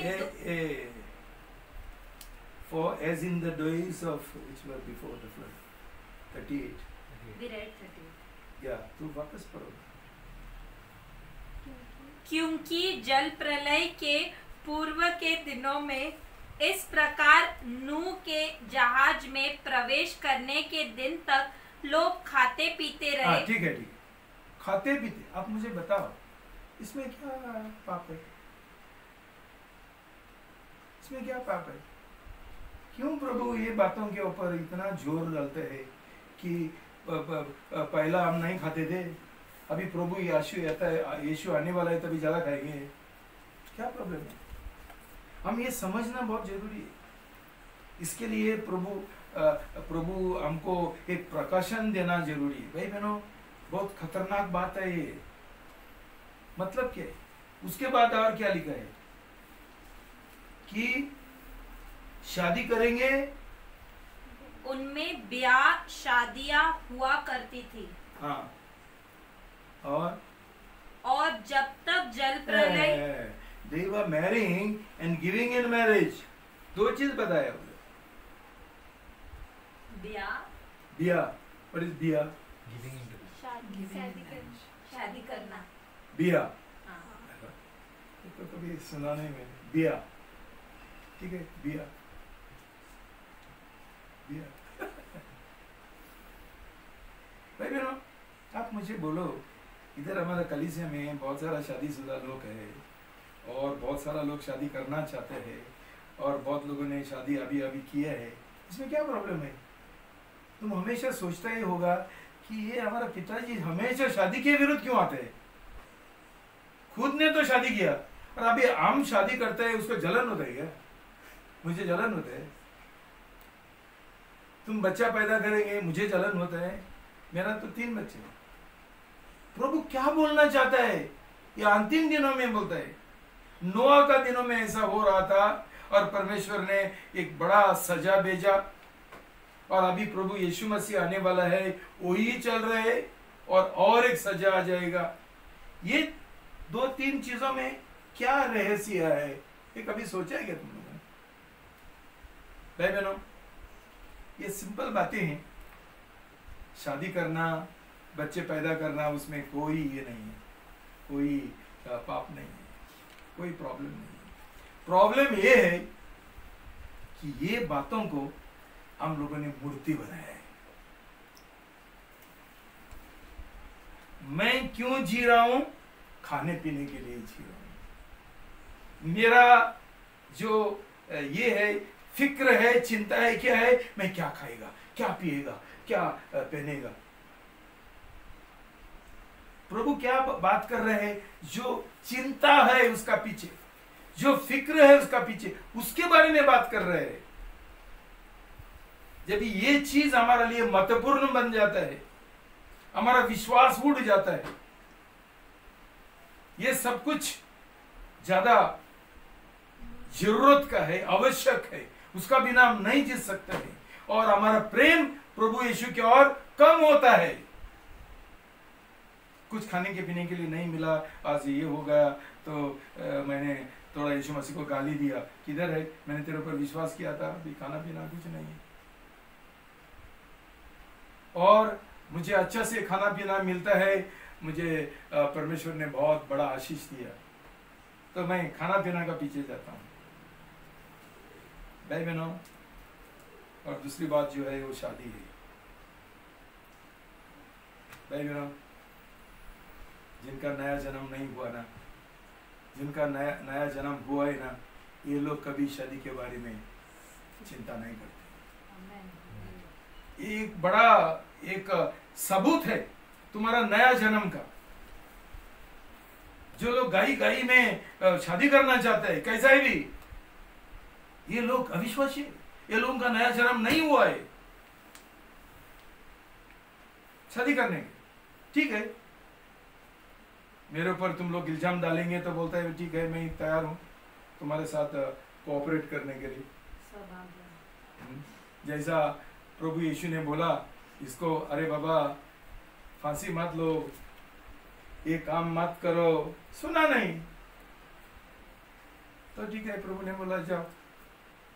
For as in the days of which were before the flood, 38. We read 38. Yeah, तू वापस पढ़ो। क्योंकि जल प्रलय के पूर्व के दिनों में इस प्रकार नूह के जहाज में प्रवेश करने के दिन तक लोग खाते पीते रहे। ठीक है, ठीक है, खाते पीते। आप मुझे बताओ इसमें क्या पाप है? इसमें क्या पाप है? क्यों प्रभु ये बातों के ऊपर इतना जोर डालते हैं कि पहला हम नहीं खाते थे, अभी प्रभु यीशु आने वाला है तभी ज्यादा खाएंगे? क्या प्रॉब्लम है? हम ये समझना बहुत जरूरी है। इसके लिए प्रभु हमको एक प्रकाशन देना जरूरी है। भाई बहनों, बहुत खतरनाक बात है ये। मतलब क्या है? उसके बाद और क्या लिखा है कि शादी करेंगे, उनमें ब्याह शादियां हुआ करती थी। हाँ, और जब तक जल प्रलय they were marrying and giving in marriage। दो चीज बताया ब्याह। what is ब्याह? Giving into शादी करना। ब्याह तो कभी सुना नहीं मैंने। ब्याह, ठीक है, ब्याह। भाई बहनों, आप मुझे बोलो, इधर हमारा कलीसिया में बहुत सारा शादीशुदा लोग है और बहुत सारा लोग शादी करना चाहते हैं और बहुत लोगों ने शादी अभी किया है। इसमें क्या प्रॉब्लम है? तुम हमेशा सोचता ही होगा कि ये हमारा पिताजी हमेशा शादी के विरुद्ध क्यों आते हैं? खुद ने तो शादी किया और अभी हम शादी करते हैं, उसको जलन होता है क्या? मुझे जलन होता है। तुम बच्चा पैदा करेंगे, मुझे जलन होता है। मेरा तो 3 बच्चे। प्रभु क्या बोलना चाहता है? ये अंतिम दिनों में बोलता है। नोआ का दिनों में ऐसा हो रहा था और परमेश्वर ने एक बड़ा सजा भेजा और अभी प्रभु यीशु मसीह आने वाला है, वही चल रहे है और एक सजा आ जाएगा। ये 2-3 चीजों में क्या रहस्य है? ये कभी सोचा है क्या तुम लोगों ने? भाई बहनों, ये सिंपल बातें हैं। शादी करना, बच्चे पैदा करना, उसमें कोई ये नहीं है, कोई पाप नहीं है, कोई प्रॉब्लम नहीं है। प्रॉब्लम ये है कि ये बातों को हम लोगों ने मूर्ति बनाया है। मैं क्यों जी रहा हूं? खाने पीने के लिए जी रहा हूं। मेरा जो ये है, फिक्र है, चिंता है, क्या है? मैं क्या खाएगा, क्या पिएगा, क्या पहनेगा? प्रभु क्या बात कर रहे हैं? जो चिंता है उसका पीछे, जो फिक्र है उसका पीछे, उसके बारे में बात कर रहे हैं। जब ये चीज हमारे लिए महत्वपूर्ण बन जाता है, हमारा विश्वास उड़ जाता है, ये सब कुछ ज्यादा जरूरत का है, आवश्यक है, उसका बिना हम नहीं जी सकते हैं और हमारा प्रेम प्रभु यीशु की ओर कम होता है। कुछ खाने के पीने के लिए नहीं मिला, आज ये हो गया तो मैंने थोड़ा यीशु मसीह को गाली दिया। किधर है? मैंने तेरे ऊपर विश्वास किया था, अभी खाना पीना कुछ नहीं है और मुझे अच्छा से खाना पीना मिलता है, मुझे परमेश्वर ने बहुत बड़ा आशीष दिया, तो मैं खाना पीना का पीछे जाता हूँ। भाई बहनों, और दूसरी बात जो है वो शादी है। भाई बहनों, जिनका नया जन्म नहीं हुआ ना, जिनका नया जन्म हुआ है ना, ये लोग कभी शादी के बारे में चिंता नहीं करते। एक बड़ा एक सबूत है तुम्हारा नया जन्म का। जो लोग गाई गाई में शादी करना चाहते हैं, कैसा है भी, ये लोग अविश्वासी, ये लोगों का नया जन्म नहीं हुआ है शादी करने के। ठीक है, मेरे ऊपर तुम लोग इल्जाम डालेंगे तो बोलता है ठीक है, मैं तैयार हूं तुम्हारे साथ कोऑपरेट करने के लिए। जैसा प्रभु यीशु ने बोला इसको, अरे बाबा फांसी मत लो, ये काम मत करो, सुना नहीं तो ठीक है, प्रभु ने बोला जाओ,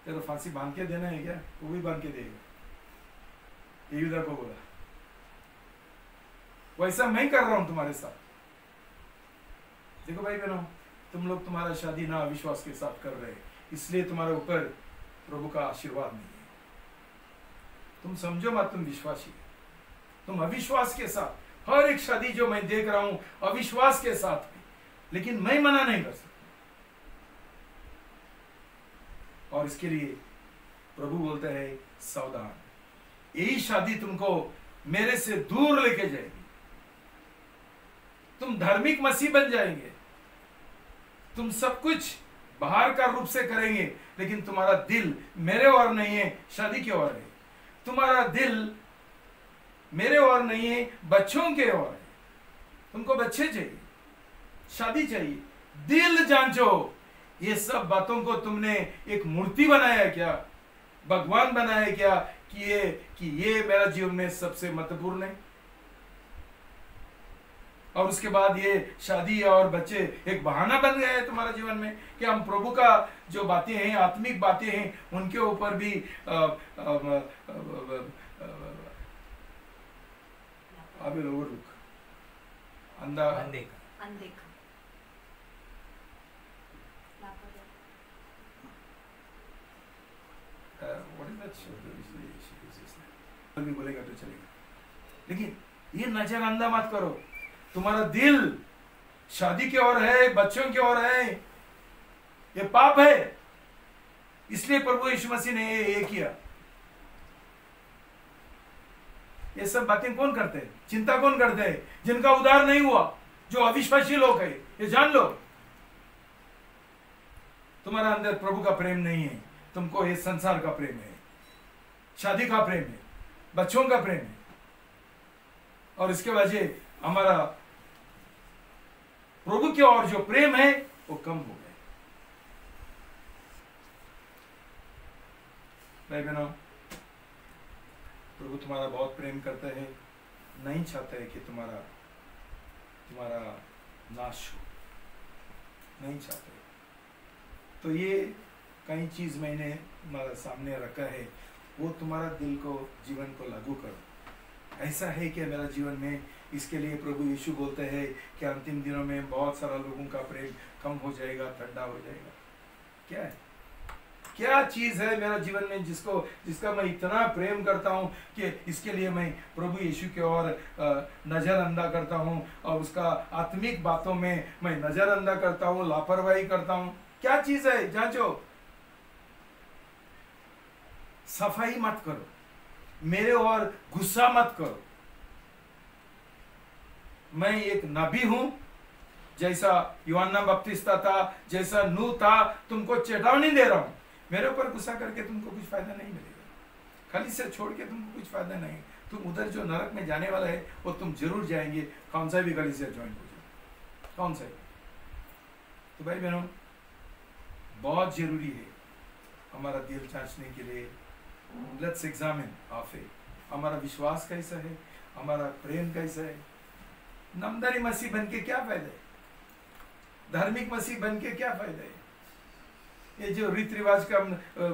तेरा फांसी बांध के देना है क्या, वो भी बांध के देगा। यहूदा को बोला वैसा मैं कर रहा हूं तुम्हारे साथ। देखो भाई बहनों, तुम लोग तुम्हारा शादी ना अविश्वास के साथ कर रहे, इसलिए तुम्हारे ऊपर प्रभु का आशीर्वाद नहीं है। तुम समझो मत, तुम विश्वासी, तुम अविश्वास के साथ हर एक शादी जो मैं देख रहा हूं अविश्वास के साथ है, लेकिन मैं मना नहीं कर सकता। और इसके लिए प्रभु बोलते हैं सावधान, यही शादी तुमको मेरे से दूर लेके जाएगी। तुम धार्मिक मसीह बन जाएंगे, तुम सब कुछ बाहर का रूप से करेंगे, लेकिन तुम्हारा दिल मेरे और नहीं है, शादी की ओर है। तुम्हारा दिल मेरे और नहीं है, बच्चों के ओर है। तुमको बच्चे चाहिए, शादी चाहिए। दिल जांचो, ये सब बातों को तुमने एक मूर्ति बनाया क्या, भगवान बनाया क्या कि ये मेरा जीवन में सबसे महत्वपूर्ण है। और उसके बाद ये शादी और बच्चे एक बहाना बन गया है तुम्हारा जीवन में कि हम प्रभु का जो बातें हैं, आत्मिक बातें हैं, उनके ऊपर भी अभी लोग अनदेखा भी बोलेगा तो चलेगा, लेकिन ये नजरअंदा मत करो। तुम्हारा दिल शादी की ओर है, बच्चों की ओर है, ये पाप है। इसलिए प्रभु यीशु मसीह ने ये किया। ये सब बातें कौन करते हैं, चिंता कौन करते हैं? जिनका उद्धार नहीं हुआ, जो अविश्वासी लोग हैं। ये जान लो, तुम्हारा अंदर प्रभु का प्रेम नहीं है, तुमको ये संसार का प्रेम है, शादी का प्रेम है, बच्चों का प्रेम है। और इसके वजह हमारा प्रभु की ओर जो प्रेम है वो कम हो गया। भाई बहनों, प्रभु तुम्हारा बहुत प्रेम करते हैं, नहीं चाहते है कि तुम्हारा नाश हो, नहीं चाहते। तो ये कई चीज मैंने तुम्हारे सामने रखा है, वो तुम्हारा दिल को, जीवन को लागू करो। ऐसा है कि मेरा जीवन में, इसके लिए प्रभु यीशु बोलते हैं कि अंतिम दिनों में बहुत सारा लोगों का प्रेम कम हो जाएगा, ठंडा हो जाएगा। क्या है, क्या चीज है मेरा जीवन में जिसका मैं इतना प्रेम करता हूं कि इसके लिए मैं प्रभु यीशु की ओर नजरअंदा करता हूं, और उसका आत्मिक बातों में मैं नजरअंदा करता हूं, लापरवाही करता हूं? क्या चीज है, जांचो। सफाई मत करो, मेरे और गुस्सा मत करो। मैं एक नबी हूं, जैसा यूहन्ना बपतिस्ता था, जैसा नूह था, तुमको चेतावनी दे रहा हूं। मेरे ऊपर गुस्सा करके तुमको कुछ फायदा नहीं मिलेगा, खाली से छोड़ के तुमको कुछ फायदा नहीं। तुम उधर जो नरक में जाने वाला है वो तुम जरूर जाएंगे, कौन सा भी गली से ज्वाइन हो जाए, कौन सा। तो भाई बहनों, बहुत जरूरी है हमारा दिल जांचने के लिए। Let's examine our faith. हमारा विश्वास कैसा है, हमारा प्रेम कैसा है। नामदारी मसीह बन के क्या फायदा है, धार्मिक मसीह बन के क्या फायदा है, ये जो रीति रिवाज का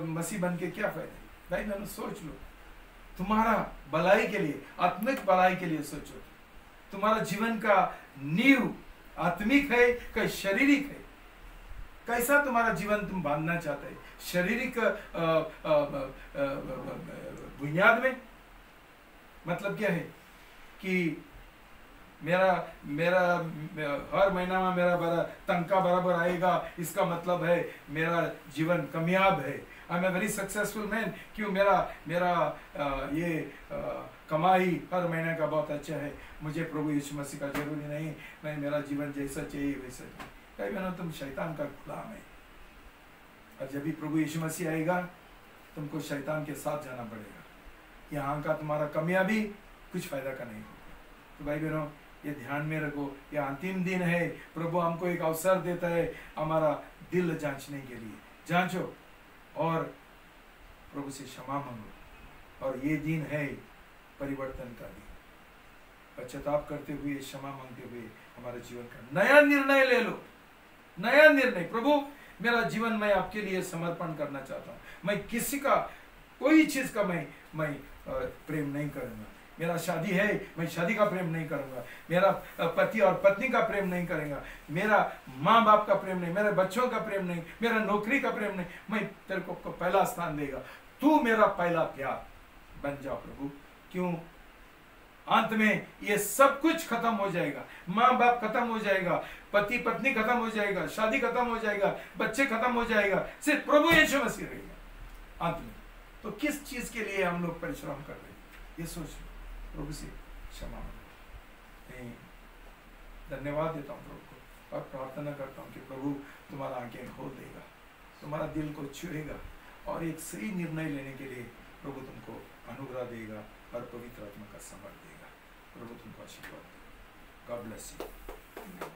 मसीह बन के क्या फायदा है। भाई बहनों, सोच लो, तुम्हारा भलाई के लिए, आत्मिक भलाई के लिए सोचो। तुम्हारा जीवन का नींव आत्मिक है कि शारीरिक है? कैसा तुम्हारा जीवन तुम बांधना चाहते हैं, शारीरिक बुनियाद में? मतलब क्या है कि मेरा हर महीना में मेरा तनख्वाह बराबर आएगा, इसका मतलब है मेरा जीवन कामयाब है, I am a very successful man. क्यों मेरा ये कमाई हर महीने का बहुत अच्छा है, मुझे प्रभु यीशु मसीह का जरूरी नहीं, मैं मेरा जीवन जैसा चाहिए वैसा चाहिए। भाई बहनों, तुम शैतान का गुलाम है, और जब भी प्रभु यीशु मसीह आएगा तुमको शैतान के साथ जाना पड़ेगा। यहाँ का तुम्हारा कामयाबी कुछ फायदा का नहीं होगा। तो भाई बहनों, ये ध्यान में रखो, ये अंतिम दिन है, प्रभु हमको एक अवसर देता है हमारा दिल जांचने के लिए। जांचो और प्रभु से क्षमा मांगो, और ये दिन है परिवर्तन का दिन। पश्चाताप करते हुए, क्षमा मांगते हुए हमारे जीवन का नया निर्णय ले लो, नया निर्णय। प्रभु, मेरा जीवन मैं आपके लिए समर्पण करना चाहता हूँ, मैं किसी का कोई चीज का मैं प्रेम नहीं करूंगा। मेरा शादी है, मैं शादी का प्रेम नहीं करूंगा, मेरा पति और पत्नी का प्रेम नहीं करेगा, मेरा माँ बाप का प्रेम नहीं, मेरे बच्चों का प्रेम नहीं, मेरा नौकरी का प्रेम नहीं, मैं तेरे को पहला स्थान देगा, तू मेरा पहला प्यार बन जा प्रभु। क्यों? अंत में ये सब कुछ खत्म हो जाएगा, माँ बाप खत्म हो जाएगा, पति पत्नी खत्म हो जाएगा, शादी खत्म हो जाएगा, बच्चे खत्म हो जाएगा, सिर्फ प्रभु यीशु मसीह रहेगा अंत में। तो किस चीज के लिए हम लोग परिश्रम कर रहे हैं, ये सोच लो। प्रभु से क्षमा मांगो। धन्यवाद देता हूँ प्रभु को, और प्रार्थना करता हूँ कि प्रभु तुम्हारा आंखें खोल देगा, तुम्हारा दिल को छुएगा, और एक सही निर्णय लेने के लिए प्रभु तुमको अनुग्रह देगा और पवित्र आत्मा का समर्थ देगा। प्रभु तुमको आशीर्वाद देगा। God bless you.